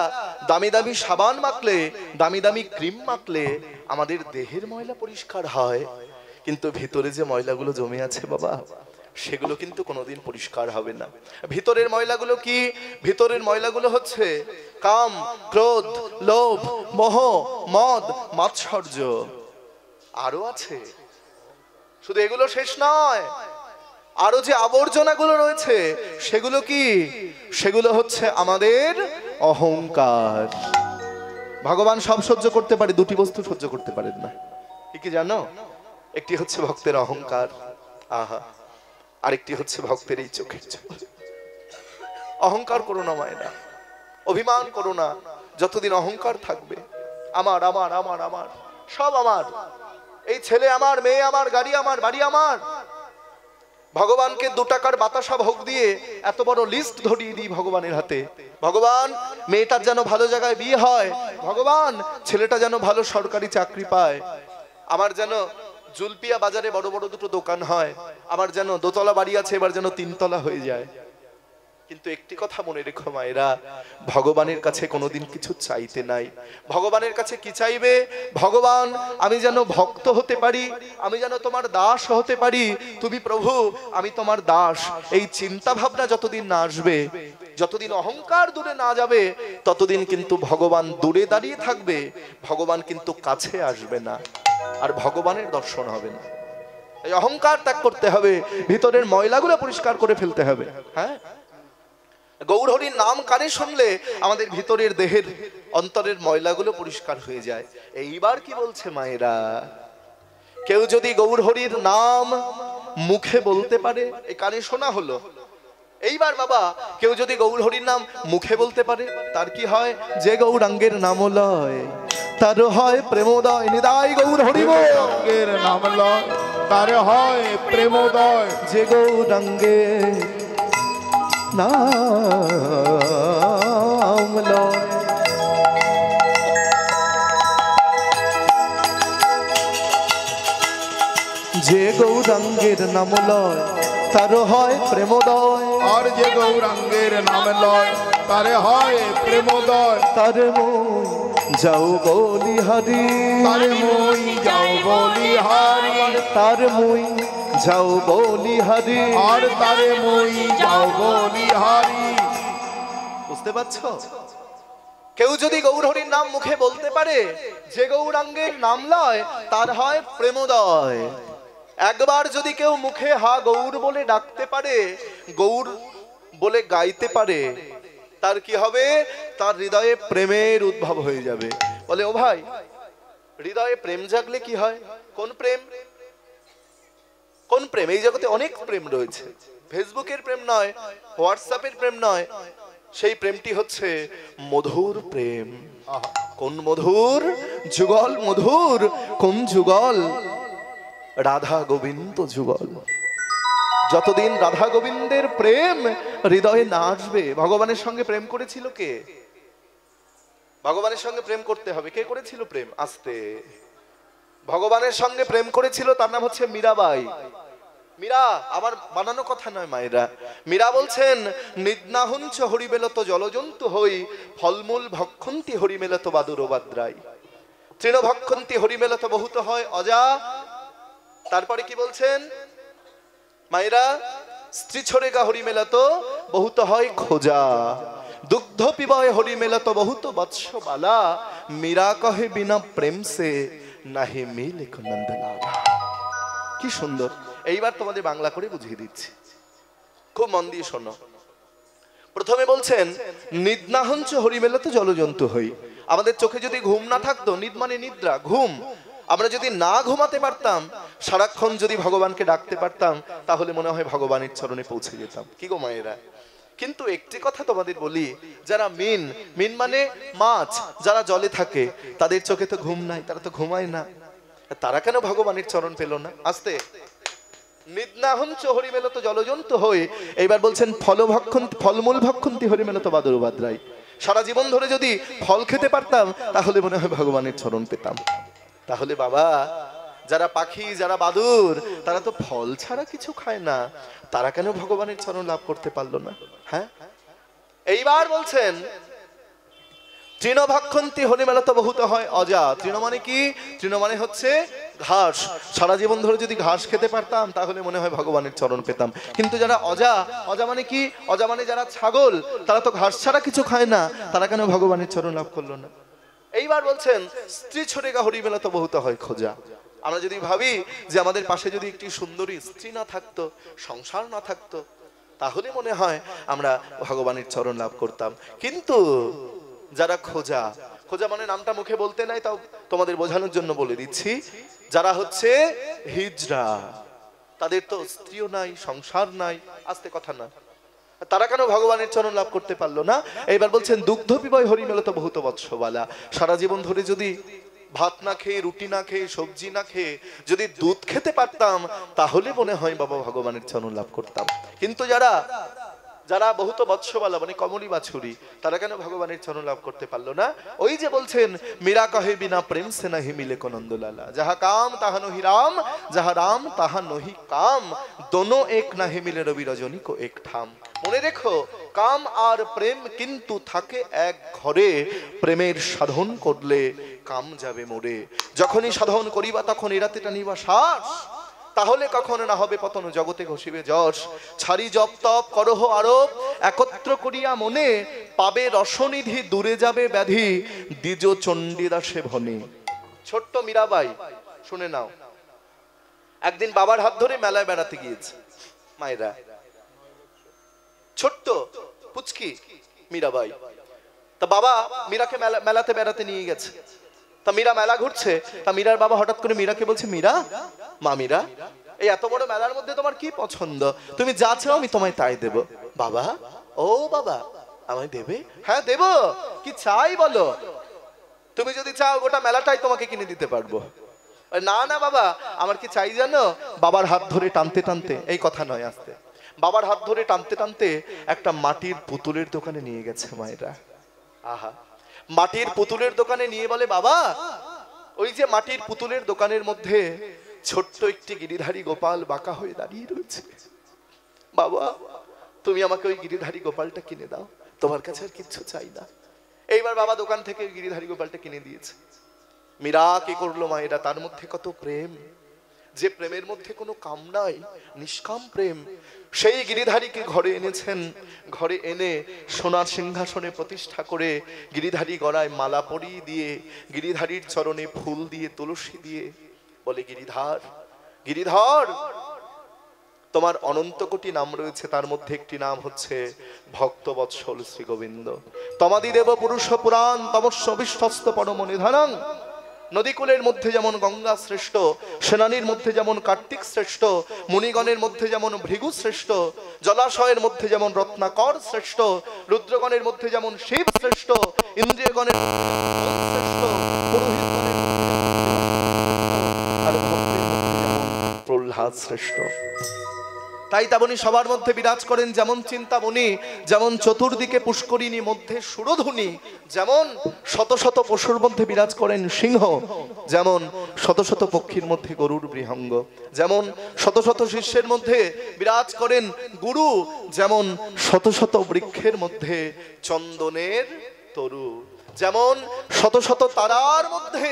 দামি দামি সাবান মাখলে, দামি দামি ক্রিম মাখলে আমাদের দেহের ময়লা পরিষ্কার হয়, কিন্তু ভিতরে যে ময়লাগুলো জমে আছে বাবা, সেগুলো কিন্তু কোনোদিন পরিষ্কার হবে না। ভিতরের ময়লাগুলো কি? ভিতরের ময়লাগুলো হচ্ছে কাম, ক্রোধ, লোভ, মোহ, মদ, মাৎসর্য, আরো আছে। শুধু এগুলো শেষ নয়, আরো যে আবর্জনাগুলো রয়েছে সেগুলো কি? সেগুলো হচ্ছে আমাদের অহংকার। ভগবান সব সহ্য করতে পারে, দুটি বস্তু সহ্য করতে পারেন না। কি জানো? একটি হচ্ছে ভক্তের অহংকার, আহা, আরেকটি হচ্ছে ভক্তের এই চোখের জল। অহংকার করো না মায়েরা, অভিমান করো না। যতদিন অহংকার থাকবে, আমার আমার আমার আমার সব আমার, এই ছেলে আমার, মেয়ে আমার, গাড়ি আমার, বাড়ি আমার, ভগবানকে 2 টাকার বাতাসা ভোগ দিয়ে এত বড় লিস্ট ধরিয়ে দিই ভগবানের হাতে। ভগবান, মেয়েটার যেন ভালো জায়গায় বিয়ে হয়, ভগবান ছেলেটা যেন ভালো সরকারি চাকরি পায়, আমার যেন জুলপিয়া বাজারে বড় বড় 2টো দোকান হয়, আমার যেন 2তলা বাড়ি আছে এবার যেন 3তলা হয়ে যায়। কিন্তু একটি কথা মনে রেখো মায়েরা, ভগবানের কাছে কোনোদিন কিছু চাইতে নাই। ভগবানের কাছে কি চাইবে? ভগবান, আমি যেন ভক্ত হতে পারি, আমি যেন তোমার দাস হতে পারি। তুমি প্রভু, আমি তোমার দাস। এই চিন্তা ভাবনা যতদিন না আসবে, যতদিন অহংকার দূরে না যাবে, ততদিন কিন্তু ভগবান দূরে দাঁড়িয়ে থাকবে, ভগবান কিন্তু কাছে আসবে না, আর ভগবানের দর্শন হবে না। এই অহংকার ত্যাগ করতে হবে, ভিতরের ময়লাগুলো পরিষ্কার করে ফেলতে হবে। হ্যাঁ, গৌর হরির নাম কানে শুনলে আমাদের ভিতরের দেহের অন্তরের ময়লাগুলো পরিষ্কার হয়ে যায়। এইবার কি বলছে মায়েরা? কেউ যদি গৌর হরির নাম মুখে বলতে পারে, এই কানে শোনা হলো। এইবার বাবা, কেউ যদি গৌর হরির নাম মুখে বলতে পারে, তার কি হয়? যে গৌরাঙ্গের নাম লয় তার হয় প্রেমোদয়। নিদায় গৌর হরি বল। গৌরাঙ্গের নাম লয় তার হয় প্রেমোদয়। যে গৌরাঙ্গের নাম লয় যে গৌরাঙ্গের নাম লয় তার হয় প্রেমোদয়। আর যে গৌরাঙ্গের নাম লয় তারে হয় প্রেমোদয়। তার মই যাও বলিহারি, তারে মই যাও বলিহারি, তার মই যাও বলিহারি। আর তারে মই যাও বলিহারি। বুঝতে পারছো? কেউ যদি গৌরহরির নাম মুখে বলতে পারে, যে গৌরাঙ্গের নাম লয় তার হয় প্রেমোদয়। একবার যদি কেউ মুখে হা গৌর বলে ডাকতে পারে, গৌর বলে গাইতে পারে, তার কি হবে? তার হৃদয়ে প্রেমের উদ্ভব হয়ে যাবে। বলে, ও ভাই, হৃদয়ে প্রেম জাগলে কি হয়? কোন প্রেম? কোন প্রেম? এই জগতে অনেক প্রেম রয়েছে। ফেসবুকের প্রেম নয়, হোয়াটসঅ্যাপের প্রেম নয়, সেই প্রেমটি হচ্ছে মধুর প্রেম। কোন মধুর? যুগল মধুর। কোন যুগল? রাধা গোবিন্দ যুগল। যতদিন রাধা গোবিন্দের প্রেম হৃদয়ে না আসবে। ভগবানের সঙ্গে প্রেম করেছিল কে? ভগবানের সঙ্গে প্রেম করতে হবে। কে করেছিল প্রেম? আস্তে। ভগবানের সঙ্গে প্রেম করেছিল, তার নাম হচ্ছে মীরাবাই। মীরা আমার বানানো কথা নয় মায়েরা। মীরা বলছেন, নিদ্নাহুঞ্চ হরিমেলত জলজন্তু হই, ফলমূল ভক্ষন্তি হরিমেলত বাদুর বাদ্রাই। তৃণ ভক্ষন্তি হরিমেলত বহুত হয় অজা। তারপরে কি বলছেন মায়েরা? স্ত্রী ছড়েগা হরিমেলত বহুত হয় খোজা। দুগ্ধ পিবয় হরিমেলত বহুত বৎস বালা। মীরা কহে বিনা প্রেম সে নাহি মিলে নন্দলালা। কি সুন্দর! এইবার তোমাদের বাংলা করে বুঝিয়ে দিচ্ছি, খুব মন দিয়ে শোনো। প্রথমে বলছেন, নিদ্নাহঞ্চ হরিমেলত জলজন্তু হই। আমাদের চোখে যদি ঘুম না থাকতো, নিদ মানে নিদ্রা, ঘুম, আমরা যদি না ঘুমাতে পারতাম, সারাক্ষণ যদি ভগবানকে ডাকতে পারতাম, তাহলে মনে হয় ভগবানের চরণে পৌঁছে যেতাম। কি গো মায়েরা? কিন্তু একটি কথা তোমাদের বলি, যারা মিন, মিন মানে মাছ, যারা জলে থাকে, তাদের চোখে তো ঘুম নাই, তারা তো ঘুমায় না। তারা কেন ভগবানের চরণ পেল না? আস্তে। নিদ্নাহঞ্চ হরিমেলত জলজন্তু হই। এইবার বলছেন, ফলমূল ভক্ষন্তি হরিমেলত বাদুর বাদ্রাই। সারা জীবন ধরে যদি ফল খেতে পারতাম, তাহলে মনে হয় ভগবানের চরণ পেতাম। তাহলে বাবা, যারা পাখি, যারা বাদুর, তারা তো ফল ছাড়া কিছু খায় না, তারা কেন ভগবানের চরণ লাভ করতে পারলো না? হ্যাঁ, এইবার বলছেন, তৃণ ভক্ষন্তি হরিমেলত বহুত হয় অজা। তৃণ মানে কি? তৃণ মানে হচ্ছে ঘাস। সারা জীবন ধরে যদি ঘাস খেতে পারতাম, তাহলে মনে হয় ভগবানের চরণ পেতাম। কিন্তু যারা অজা, অজা মানে কি? অজা মানে যারা ছাগল, তারা তো ঘাস ছাড়া কিছু খায় না, তারা কেন ভগবানের চরণ লাভ করলো না? এইবার বলছেন, স্ত্রী ছড়েগা হরিমেলত বহুত হয় খোঁজা। আমরা যদি ভাবি যে আমাদের পাশে যদি একটি সুন্দরী স্ত্রী না থাকতো, সংসার না থাকতো, তাহলে মনে হয় আমরা ভগবানের চরণ লাভ করতাম। কিন্তু যারা খোঁজা, খোঁজা মানে নামটা মুখে বলতে নাই, তাও তোমাদের বোঝানোর জন্য বলে দিচ্ছি, যারা হচ্ছে হিজড়া, তাদের তো স্ত্রীও নাই, সংসার নাই, আস্তে কথা না, তারা কেন ভগবানের চরণ লাভ করতে পারলো না? এইবার বলছেন, দুগ্ধ পিবয় হরিমেলত বহুত বৎসবালা। সারা জীবন ধরে যদি ভাত না খেয়ে, রুটি না খেয়ে, সবজি না খেয়ে যদি দুধ খেতে পারতাম, তাহলে মনে হয় বাবা ভগবানের চরণ লাভ করতাম। কিন্তু যারা যারা বহুত বৎসবালা মানে কমলি বাছুরি, তারা কেন ভগবানের চরণ লাভ করতে পারলো না? ওই যে বলছেন, মীরা কহে বিনা প্রেম সে নাহি মিলে নন্দলালা। যাহা কাম তাহা নহি রাম, যাহা রাম তাহা নহি কাম, দোনো এক নাহি মিলে রবি রজনী কো এক ঠাম। মনে রেখো, কাম আর প্রেম কিন্তু থাকে এক ঘরে। প্রেমের সাধন করলে কাম যাবে মরে। যখনই সাধন করিবা তখন এরাতে টানিবা শ্বাস, তাহলে কখনো না হবে পতন, জগতে ঘষিবে যশ। ছাড়ি জপ তপ করহ আরোপ, একত্র করিয়া মনে, পাবে রসনিধি দূরে যাবে ব্যাধি, দ্বিজ চণ্ডীদাসে ভনে। ছোট্ট মীরাবাই, শুনে নাও, একদিন বাবার হাত ধরে মেলায় বেড়াতে গিয়েছে মায়েরা। ছোট্ট পুচকি মীরাবাই, তা বাবা মীরাকে মেলাতে বেড়াতে নিয়ে গেছে। তা মীরা মেলা ঘুরছে, তা মীরার বাবা হঠাৎ করে মীরাকে বলছে, মীরা, মা মীরা, এই এত বড় মেলার মধ্যে তোমার কি পছন্দ? তুমি যা চাও আমি তোমায় তাই দেব। বাবা, ও বাবা, আমায় দেবে? হ্যাঁ দেব, কি চাই বলো? তুমি যদি চাও গোটা মেলাটাই তোমাকে কিনে দিতে পারবো। না না বাবা, আমার কি চাই জানো? বাবার হাত ধরে টানতে টানতে, এই কথা নয়, আসতে, বাবার হাত ধরে টানতে টানতে একটা মাটির পুতুলের দোকানে নিয়ে গেছে মায়েরা। আহা, মাটির পুতুলের দোকানে নিয়ে বলে, বাবা, ওই যে মাটির পুতুলের দোকানের মধ্যে ছোট্ট একটি গিরিধারী গোপাল বাঁকা হয়ে দাঁড়িয়ে রয়েছে। বাবা, তুমি আমাকে ওই গিরিধারী গোপালটা কিনে দাও, তোমার কাছে আর কিচ্ছু চাই না। এইবার বাবা দোকান থেকে গিরিধারী গোপালটা কিনে দিয়েছে। মীরা কি করলো মায়েরা, তার মধ্যে কত প্রেম, যে প্রেমের মধ্যে কোনো কাম নাই, নিষ্কাম প্রেম। সেই গিরিধারীকে ঘরে এনেছেন, ঘরে এনে সোনার সিংহাসনে প্রতিষ্ঠা করে গিরিধারী গলায় মালা পরিয়ে দিয়ে, গিরিধারীর চরণে ফুল দিয়ে, তুলসী দিয়ে বলে, গিরিধার, গিরিধর, তোমার অনন্ত কোটি নাম রয়েছে, তার মধ্যে একটি নাম হচ্ছে ভক্তবৎসল শ্রী গোবিন্দ। তমাদি দেব পুরুষ পুরাণ তমস্য বিশ্বস্ত পরম নিধানং। নদীকুলের মধ্যে যেমন গঙ্গা শ্রেষ্ঠ, সেনানীর মধ্যে যেমন কার্তিক শ্রেষ্ঠ, মুনিগণের মধ্যে যেমন ভৃগু শ্রেষ্ঠ, জলাশয়ের মধ্যে যেমন রত্নাকর শ্রেষ্ঠ, রুদ্রগণের মধ্যে যেমন শিব শ্রেষ্ঠ, ইন্দ্রিয়গণের মধ্যে যেমন শ্রেষ্ঠ, পুরোহিতগণের মধ্যে আর ভক্তের মধ্যে যেমন প্রহ্লাদ শ্রেষ্ঠ। তাই তেমনি সবার মধ্যে বিরাজ করেন যেমন চিন্তামণি, যেমন চতুর্দিকে পুষ্করিণী, মধ্যে সুরধুনি, যেমন শত শত পশুর মধ্যে বিরাজ করেন সিংহ, যেমন শত শত পক্ষীর মধ্যে গরুর বৃহঙ্গ, যেমন শত শত শিষ্যের মধ্যে বিরাজ করেন গুরু, যেমন শত শত বৃক্ষের মধ্যে চন্দনের তরু, যেমন শত শত তারার মধ্যে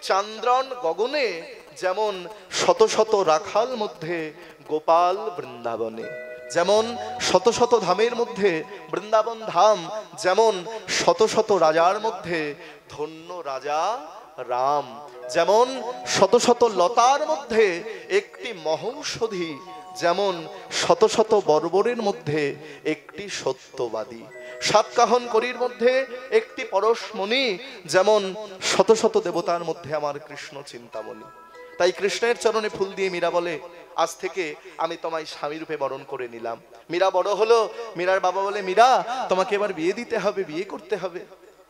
চান্দ্রন গগনে, যেমন শত শত রাখাল মধ্যে গোপাল বৃন্দাবনে, যেমন শত শত ধামের মধ্যে বৃন্দাবন ধাম, যেমন শত শত রাজার মধ্যে ধন্য রাজা রাম, যেমন শত শত লতার মধ্যে একটি মহৌষধি, যেমন শত শত বর্বরের মধ্যে একটি সত্যবাদী, সাতকাহন করির মধ্যে একটি পরশমণি, যেমন শত শত দেবতার মধ্যে আমার কৃষ্ণ চিন্তামণি। তাই কৃষ্ণের চরণে ফুল দিয়ে মীরা বলে, আজ থেকে আমি তোমায় স্বামী রূপে বরণ করে নিলাম। মীরা বড় হলো, মীরার বাবা বলে, মীরা তোমাকে এবার বিয়ে দিতে হবে, বিয়ে করতে হবে,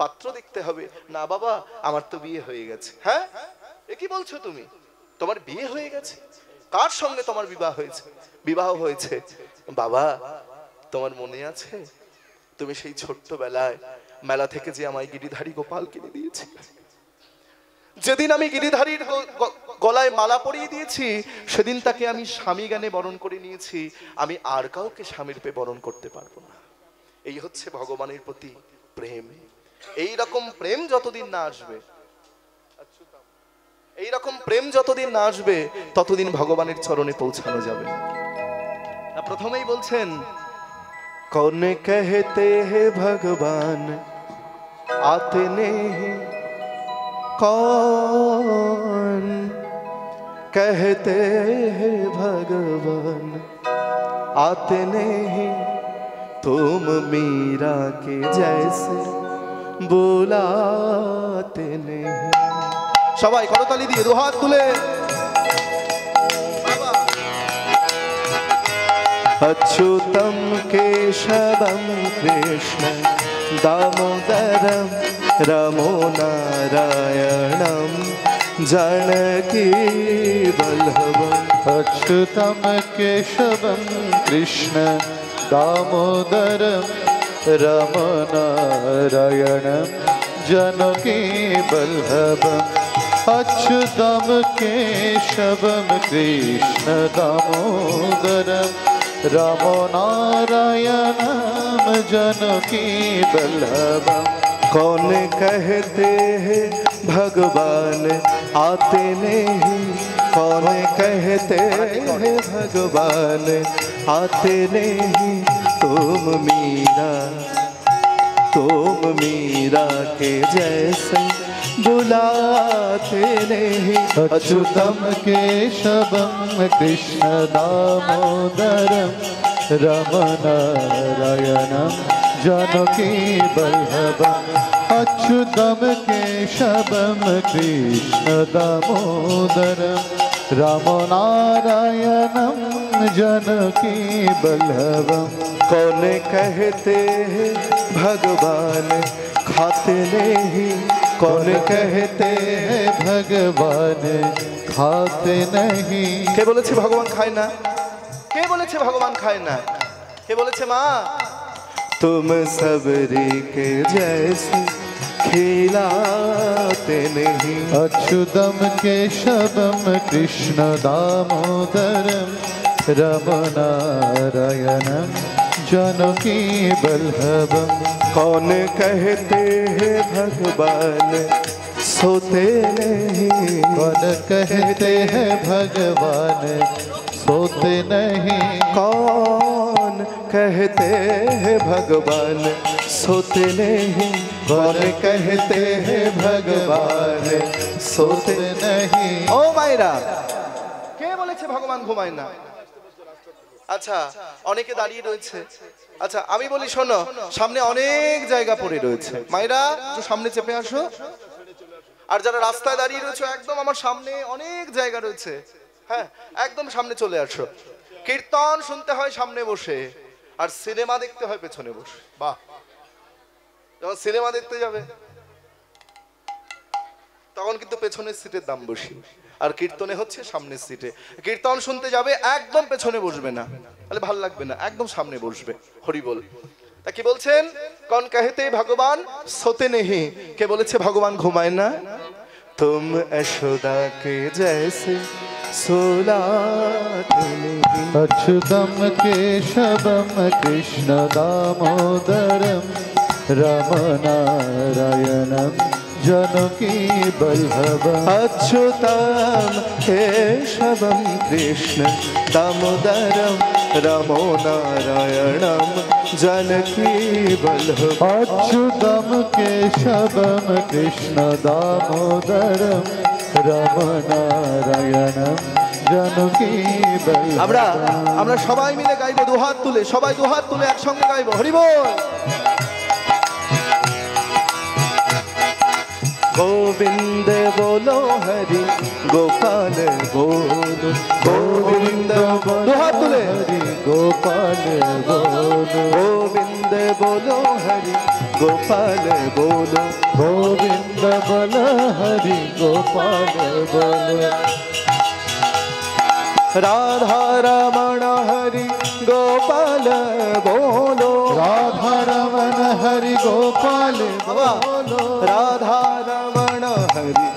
পাত্র দেখতে হবে। না বাবা, আমার তো বিয়ে হয়ে গেছে। হ্যাঁ, এ কি বলছো তুমি, তোমার বিয়ে হয়ে গেছে? কার সঙ্গে তোমার বিবাহ হয়েছে? বিবাহ হয়েছে। বাবা, তোমার মনে আছে তুমি সেই ছোট্টবেলায় মেলা থেকে যে আমায় গিরিধারী গোপাল কিনে দিয়েছি? যেদিন আমি গিরিধারীর গলায় মালা পরিয়ে দিয়েছি, সেদিন তাকে আমি স্বামী জ্ঞানে বরণ করে নিয়েছি। আমি আর কাউকে স্বামীর রূপে বরণ করতে পারবো না। এই হচ্ছে ভগবানের প্রতি প্রেম। এই রকম প্রেম যতদিন না আসবে, এই রকম প্রেম যতদিন না আসবে, ততদিন ভগবানের চরণে পৌঁছানো যাবে না। প্রথমেই বলছেন, কौन कहते हैं भगवान आते नहीं, कौन कहते हैं भगवान आते नहीं, तुम मीरा के जैसे बुलाते नहीं। সবাই করতালি দিয়ে দুহাত তুলে अच्युतम केशवम कृष्ण दामोदरम रमो नारायणम जानकी वल्लभम। अच्युतम केशवम कृष्ण दामोदरम रमो नारायणम जानकी वल्लभम। अच्युतम केशवम कृष्ण दामोदरम रमो नारायणम जानकी वल्लभम। कौन कहते हैं भगवान आते नहीं, कौन कहते हैं भगवान आते नहीं, तुम मीरा के जैसे बुलाते नहीं। अच्युतम केशवम कृष्ण दामोदरम रमनारायणम जानकी वल्लभम। अच्युतम केशवम कृष्ण दामोदरम रमनारायणम जानकी वल्लभम। कौन कहते हैं भगवान खाते नहीं, कौन कहते हैं भगवान खाते नहीं। কে বলেছে ভগবান খায় না? কে বলেছে ভগবান খায় না? কে বলেছে মা? तुम सबरी के जैसे खिलाते नहीं। अच्युतम केशवम कृष्ण दामोदरम रमनारायणम जानकी वल्लभम। कौन कहते हैं भगवान सोते नहीं। कौन कहते हैं भगवान सोते नहीं। कौन कहते हैं भगवान सोते नहीं। कौन कहते हैं भगवान सोते नहीं। ও মায়েরা, কে বলেছে ভগবান ঘুমায় না? আচ্ছা, অনেকে দাঁড়িয়ে রয়েছে। আচ্ছা আমি বলি শোনো, সামনে অনেক জায়গা পড়ে রয়েছে, মায়েরা একটু সামনে চেপে আসো। আর যারা রাস্তায় দাঁড়িয়ে রয়েছে একদম আমার সামনে অনেক জায়গা রয়েছে, হ্যাঁ একদম সামনে চলে আসো। কীর্তন শুনতে হয় সামনে বসে, আর সিনেমা দেখতে হয় পেছনে বসে। বাহ, যখন সিনেমা দেখতে যাবে তখন কিন্তু পেছনের সিটের দাম বেশি, আর কীর্তনে হচ্ছে সামনের সিটে। কীর্তন শুনতে যাবে একদম পেছনে বসবে না, তাহলে ভালো লাগবে না, একদম সামনে বসবে। হরি বল। তা কি বলছেন? কন কহেতে ভগবান সোতে নেহি, কে বলেছে ভগবান ঘুমায় না? তুম यशोदा के जैसे सोलाते नहीं। अच्युतम केशवम कृष्ण दामोदरम रमनारायणम जानकी वल्लभम। अच्युतम केशवम कृष्ण दामोदरम रमो नारायणम जानकी वल्लभम। अच्युतम केशवम कृष्ण दामोदरम रमनारायणम जानकी वल्लभम। আমরা সবাই মিলে গাইবো দুহাত তুলে, সবাই দুহাত তুলে একসঙ্গে গাইবো হরি বল। गोविंद बोलो हरि गोपाल बोलो। गोविंद बोलो हरि गोपाल बोलो। गोविंद बोलो हरि गोपाल बोलो। गोविंद बोलो हरि गोपाल बोलो। राधा रमण हरि गोपाल बोलो। राधा रमण हरि गोपाल बोलो। राधा रमण हरि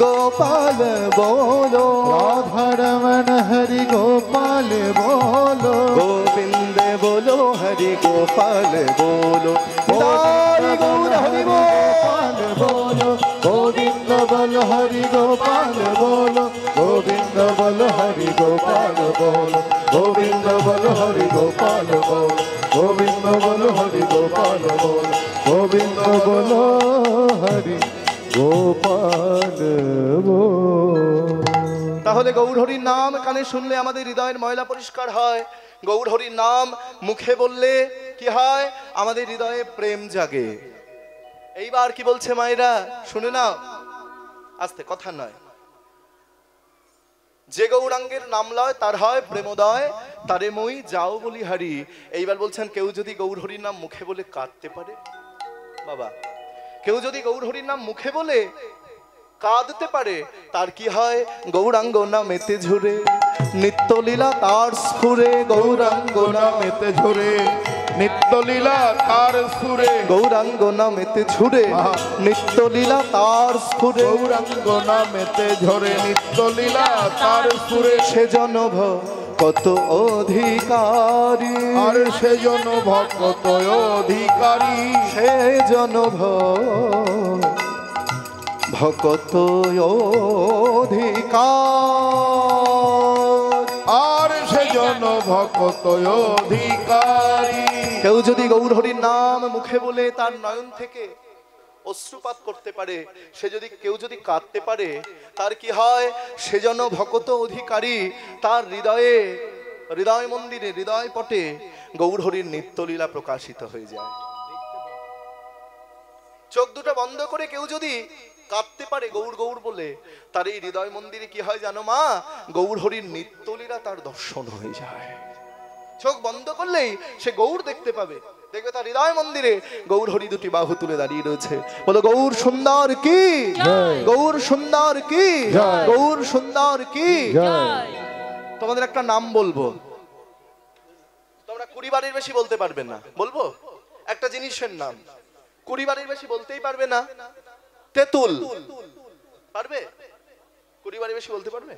गोपाल बोलो। राधा रमण हरि गोपाल बोलो। गोविंद बोलो हरि गोपाल बोलो। दाई गौर हरि गोपाल बोलो। गोविंद बल हरि गोपाल बोलो। गोविंद बल हरि गोपाल बोलो। गोविंद बल हरि गोपाल बोलो। गोविंद बल हरि गोपाल बोलो। गोविंद बोलो हरि गोपाल बोलो। তাহলে গৌর হরির নাম কানে শুনলে আমাদের হৃদয়ের ময়লা পরিষ্কার হয়। গৌর হরির নাম মুখে বললে কি হয়? আমাদের হৃদয়ে প্রেম জাগে। এইবার কি বলছে মায়েরা শুনে নাও, আস্তে, কথা নয়। যে গৌরাঙ্গের নাম লয় তার হয় প্রেমোদয়, তারে মই যাও বলি হারি। এইবার বলছেন কেউ যদি গৌর হরির নাম মুখে বলে কাঁদতে পারে, বাবা কেউ যদি গৌর হরির নাম মুখে বলে কাঁদতে পারে, তার কি হয়? গৌরাঙ্গ নামেতে ঝরে নিত্যলীলা তার স্ফুরে। গৌরাঙ্গ নামেতে ঝরে নিত্যলীলা তার সুরে। গৌরাঙ্গ নামেতে ঝরে নিত্যলীলা তার স্ফুরে। গৌরাঙ্গ নামেতে ঝরে নিত্যলীলা তার সুরে। সেজন কত অধিকারী, আর সেজন ভক্ত অধিকারী। সেজন ভকত অধিকার, আর সেজন ভক্ত অধিকারী। কেউ যদি গৌর হরির নাম মুখে বলে তার নয়ন থেকে অশ্রুপাত করতে পারে, সে যদি কেউ যদি কাঁদতে পারে, তার কি হয়? সেজন ভকত অধিকারী। তার হৃদয়ে, হৃদয় মন্দিরে, হৃদয় পটে গৌর হরির নিত্যলীলা প্রকাশিত হয়ে যায়। চোখ দুটো বন্ধ করে কেউ যদি কাঁদতে পারে গৌর গৌর বলে, তার এই হৃদয় মন্দিরে কি হয় জানো মা? গৌর হরির নিত্যলীলা তার দর্শন হয়ে যায়। চোখ বন্ধ করলেই সে গৌর দেখতে পাবে। দেখবে তার হৃদয় মন্দিরে গৌর হরি দুটি বাহু তুলে দাঁড়িয়ে রয়েছে, বলো গৌর সুন্দর কি, গৌর সুন্দর কি, গৌর সুন্দর কি। তোমাদের একটা নাম বলবো, তোমরা 20 বারের বেশি বলতে পারবে না। বলবো একটা জিনিসের নাম, 20 বারের বেশি বলতেই পারবে না। তেঁতুল পারবে? 20 বারে বেশি বলতে পারবে?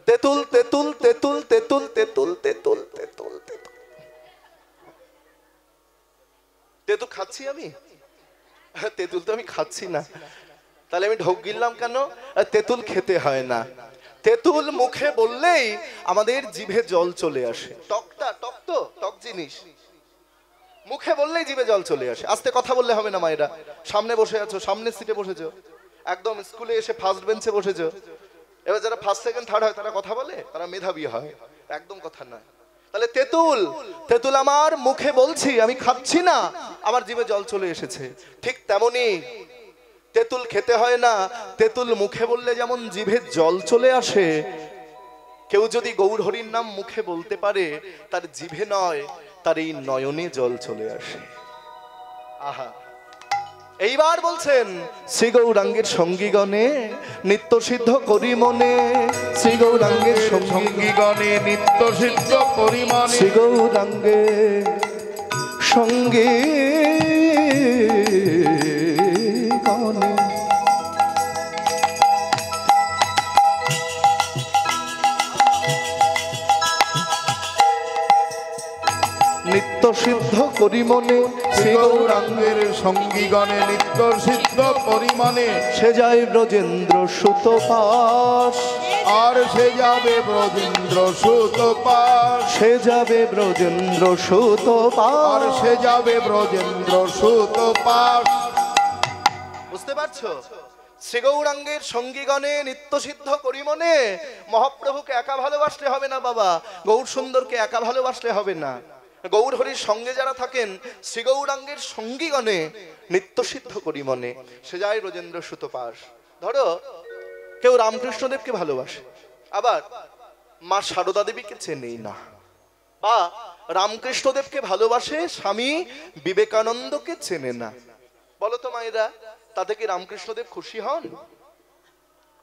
তেঁতুল তেঁতুল তেঁতুল তেঁতুল তেঁতুল তেঁতুল তেঁতুল তেঁতুল তেঁতুল খাচ্ছি আমি? তেঁতুল তো আমি খাচ্ছি না, তাহলে আমি ঢোক গিললাম কেন? তেঁতুল খেতে হয় না। তেঁতুল মুখে বললেই আমাদের জিভে জল চলে আসে। টকটা টক তো টক জিনিস, মুখে বললেই জিভে জল চলে আসে। আস্তে কথা বললে হবে না মায়েরা। সামনে বসে আছো, সামনের সিটে বসেছো, একদম স্কুলে এসে ফার্স্ট বেঞ্চে বসেছো। এবার যারা ফার্স্ট সেকেন্ড থার্ড হয় তারা কথা বলে, তারা মেধাবী হয়, একদম কথা নয়। তাহলে তেঁতুল, তেঁতুল আমার মুখে বলছি, আমি খাচ্ছি না, আমার জিভে জল চলে এসেছে। ঠিক তেমনি তেঁতুল খেতে হয় না, তেঁতুল মুখে বললে যেমন জিভে জল চলে আসে। কেউ যদি গৌর হরির নাম মুখে বলতে পারে, তার জিভে নয়, তার এই নয়নে জল চলে আসে। আহা, এইবার বলছেন শ্রী গৌরাঙ্গের সঙ্গীগণে নিত্য সিদ্ধ করি মনে, শ্রী গৌরাঙ্গের সঙ্গীগণে নিত্য সিদ্ধ পরিমাণে, শ্রী গৌরাঙ্গের সঙ্গীগণে নিত্য সিদ্ধ করি মনে, শ্রী গৌরাঙ্গের সঙ্গীগণে নিত্য সিদ্ধ পরিমাণে, সে যায় ব্রজেন্দ্র সুত পাশ, আর সে যাবে ব্রজেন্দ্র সুত পাশ, সে যাবে ব্রজেন্দ্র সুত পাশ, আর সে যাবে ব্রজেন্দ্র সুত পাশ। বুঝতে পারছো? শ্রী গৌরাঙ্গের সঙ্গীগণে নিত্য সিদ্ধ করি মনে। মহাপ্রভুকে একা ভালোবাসলে হবে না বাবা, গৌর সুন্দরকে একা ভালোবাসলে হবে না। গৌর হরির সঙ্গে যারা থাকেন, শ্রী গৌরাঙ্গের সঙ্গীগণে নিত্য সিদ্ধ করি মনে, সে যায় ব্রজেন্দ্র সুত পাশ। ধরো কেউ রামকৃষ্ণদেবকে ভালোবাসে, আবার মা সারদা দেবীকে চেনেই না, বা রামকৃষ্ণদেবকে ভালোবাসে, স্বামী বিবেকানন্দকে চেনে না। বলো তো মায়েরা, তাতে কি রামকৃষ্ণদেব খুশি হন?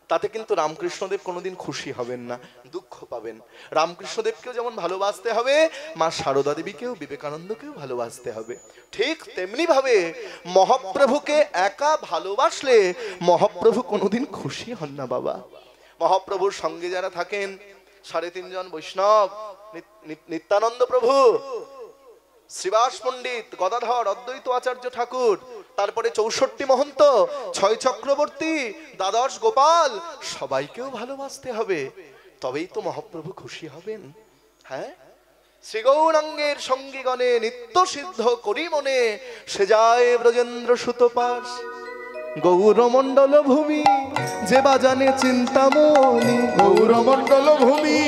তাতে কিন্তু রামকৃষ্ণদেব কোনোদিন খুশি হবেন না, দুঃখ পাবেন। রামকৃষ্ণদেবকেও যেমন ভালোবাসতে হবে, মা সারদা দেবীকেও বিবেকানন্দকেও ভালোবাসতে হবে। ঠিক তেমনি ভাবে মহাপ্রভুকে একা ভালোবাসলে মহাপ্রভু কোনোদিন খুশি হন না বাবা। মহাপ্রভুর সঙ্গে যারা থাকেন, 3.5 জন বৈষ্ণব, নিত্যানন্দ প্রভু, শ্রীবাস পণ্ডিত, গদাধর, অদ্বৈত আচার্য ঠাকুর, তারপরে 64 মহন্ত, 6 চক্রবর্তী, দ্বাদশ গোপাল, সবাইকেও ভালোবাসতে হবে, তবেই তো মহাপ্রভু খুশি হবেন। হ্যাঁ, শ্রী গৌরাঙ্গের সঙ্গীগণে নিত্য সিদ্ধ করি মনে, সে যায় ব্রজেন্দ্র সুত পাশ। গৌরমণ্ডল ভূমি যে বাজানে চিন্তামণি, গৌরমণ্ডল ভূমি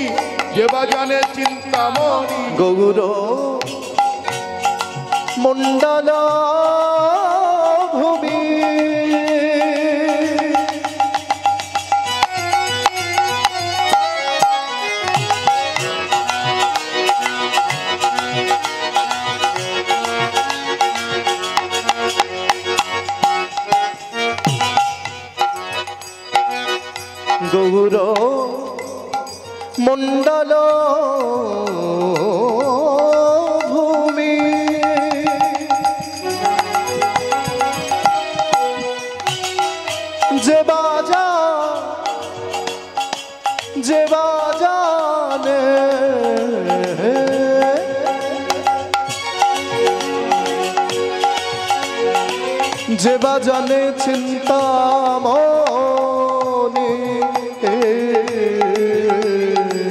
যে বাজানে চিন্তামণি, গৌর মণ্ডল ভূমি গৌর মণ্ডল ভূমি যে বাজা যে বাজানে যে বাজানে চিন্তামণি,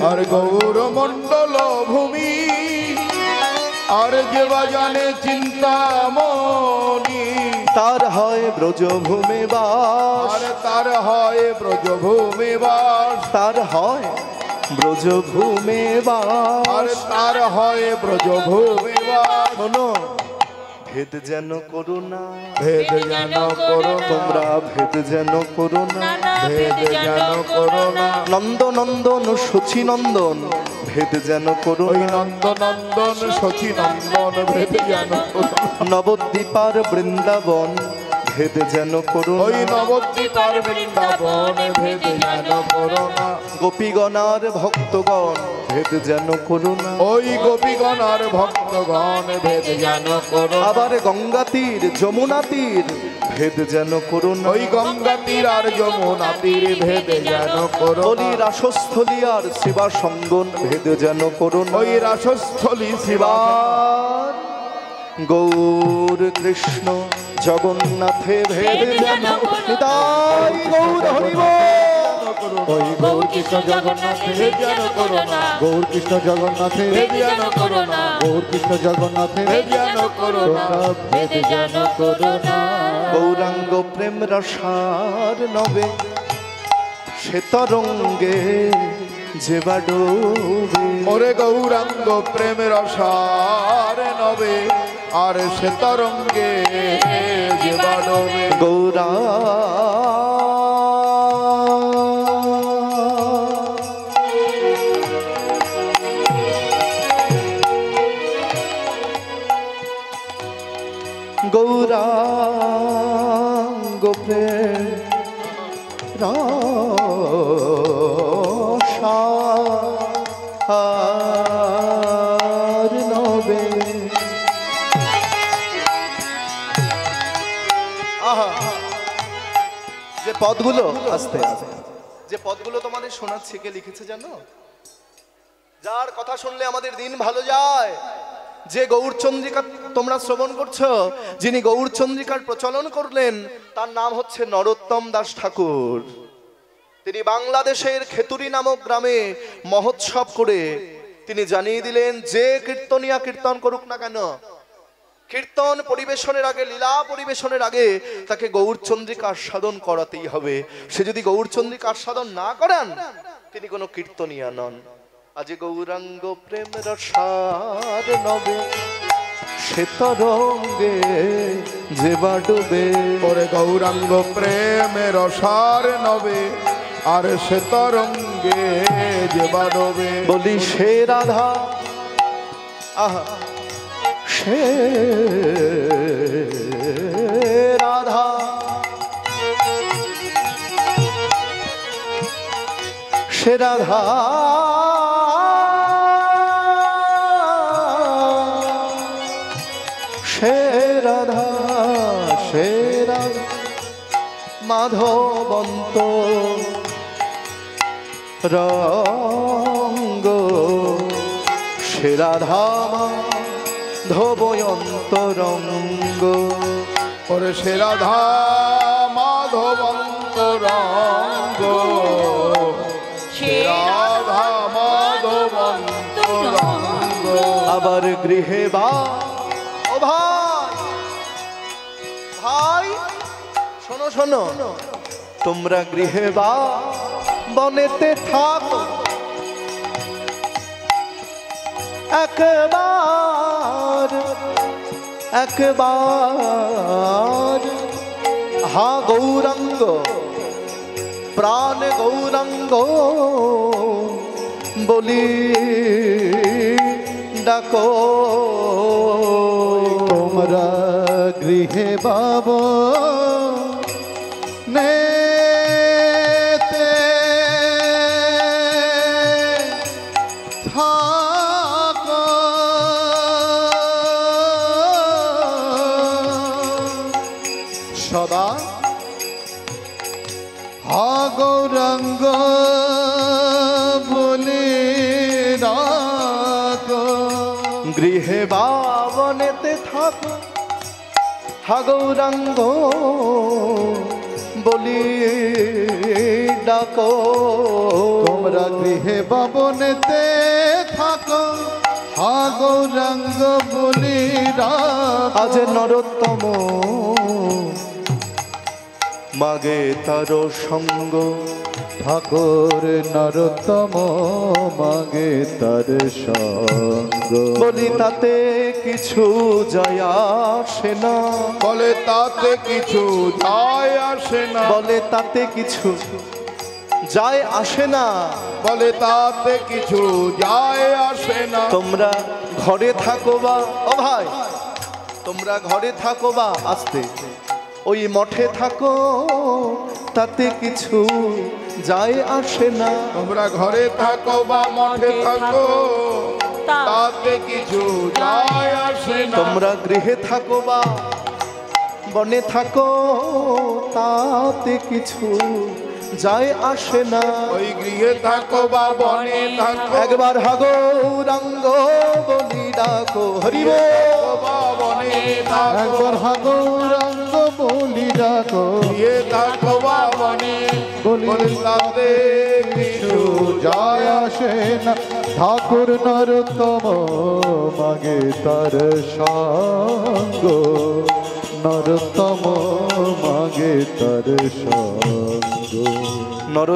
আর গৌরমণ্ডল ভূমি আর যে বাজানে চিন্তামণি, তার হয় ব্রজভূমে বাস, আর তার হয় ব্রজভূমি বাস, তার হয় ব্রজভূমে আর বাস। তার হয় ব্রজভূমি বাস। শোনো, ভেদ যেন করো না, ভেদ যেন করো তোমরা ভেদ যেন করো না, ভেদ যেন করো না, নন্দ নন্দন শচী নন্দন ভেদ যেন করো ওই না, নন্দ নন্দন শচী নন্দন ভেদ যেন করো না, নবদ্বীপার বৃন্দাবন ভেদ যেন করো ওই না, নবদ্বীপার বৃন্দাবন ভেদ যেন করো না, গোপীগণার ভক্তগণ ভেদ যেন করো না, ওই গোপীগণ আর ভক্তগণ ভেদ যেন করো না, আবার গঙ্গা তীর যমুনা তীর ভেদ যেন করো না। ওই গঙ্গা তীর আর যমুনা তীর ভেদ যেন করো বলি রাসস্থলী আর শিবা সঙ্গন ভেদ যেন করো না। ওই রাসস্থলী শিবা এবার গৌর কৃষ্ণ জগন্নাথে ভেদ যেন নিতাই গৌর হরিব। ওই গৌর কৃষ্ণ জগন্নাথে যেন করো না, গৌর কৃষ্ণ জগন্নাথে যেন করো না, গৌর কৃষ্ণ জগন্নাথে যেন করো না, ভেদ যেন করো না। গৌরাঙ্গ প্রেম রসার নবে সে তরঙ্গে যে বাডবে। ওরে গৌরাঙ্গ প্রেমের অসার নবে আর সে তরঙ্গে যে বাড়বে। গৌরা গৌরাঙ্গ প্রেম রসার নবে। আহা, যে পদগুলো আস্তে আস্তে যে পদগুলো তোমাদের শোনাচ্ছে কে লিখেছে জানো? যার কথা শুনলে আমাদের দিন ভালো যায়, যে গৌরচন্দ্রিকা তোমরা শ্রবণ করছো, যিনি গৌরচন্দ্রিকার প্রচলন করলেন, তার নাম হচ্ছে নরোত্তম দাস ঠাকুর। তিনি বাংলাদেশের খেতুরি নামক গ্রামে মহোৎসব করে তিনি জানিয়ে দিলেন যে কীর্তনিয়া কীর্তন করুক না কেন, কীর্তন পরিবেশনের আগে, লীলা পরিবেশনের আগে তাকে গৌরচন্দ্রিকা আস্বাদন করাতেই হবে। সে যদি গৌরচন্দ্রিকা আস্বাদন না করেন তিনি কোনো কীর্তনিয়া নন। আজ গৌরাঙ্গ প্রেম রসার নবে সে তরঙ্গে যে বাডবে। ওরে গৌরাঙ্গ প্রেমের অসার নবে আর সে তরঙ্গে যে বাড়বে। বলি সে রাধা, আহা সে রাধা, সে রাধা সে রাধা, সে রাধা মাধবন্ত রঙ্গ, সে রাধা মাধবন্ত রঙ্গ। ওরে সে রাধা মাধবন্ত রঙ্গ, সে রাধা মাধবন্ত রঙ্গ। আবার গৃহে বা ও ভাই, ভাই শোনো শোনো, তোমরা গৃহে বা বনেতে থাকো, একবার একবার হা গৌরাঙ্গ প্রাণ গৌরাঙ্গ বলি ডাকো। তোমরা গৃহে বাবা নেতে থাকো, সদা হা গৌরাঙ্গ বলি ডাকো। গৃহে বাবনেতে থাকো, হা গৌরাঙ্গ বলি ডাকো। তোমরা গৃহে বাবনেতে থাকো, হা গৌরাঙ্গ বলি ডাকো। আজ নরোত্তম মাগে তার সঙ্গ, ঠাকুর নরোত্তম মাগে তার সঙ্গ। বলি তাতে কিছু যায় আসে না, বলে তাতে কিছু যায় আসে না, বলে তাতে কিছু যায় আসে না, বলে তাতে কিছু যায় আসে না। তোমরা ঘরে থাকো বা ও ভাই, তোমরা ঘরে থাকো বা আস্তে ওই মঠে থাকো, তাতে কিছু যায় আসে না। তোমরা ঘরে থাকো বা মঠে থাকো, তাতে কিছু যায় আসে না। তোমরা গৃহে থাকো বা বনে থাকো তাতে কিছু যায় আসে না। ওই গৃহে থাকো বা বনে থাকো, একবার হাগো রাঙ্গ বলি ডাকো হরি বল। বা বনে থাকো, একবার হাগৌরাঙ্গ বলি ডাকো, গৃহে থাকো বা বনে, বলি তাতে কিছু যায় আসে না। ঠাকুর নরোত্তম মাগে তার সঙ্গ, নরোত্তম মাগে তার সঙ্গ। নর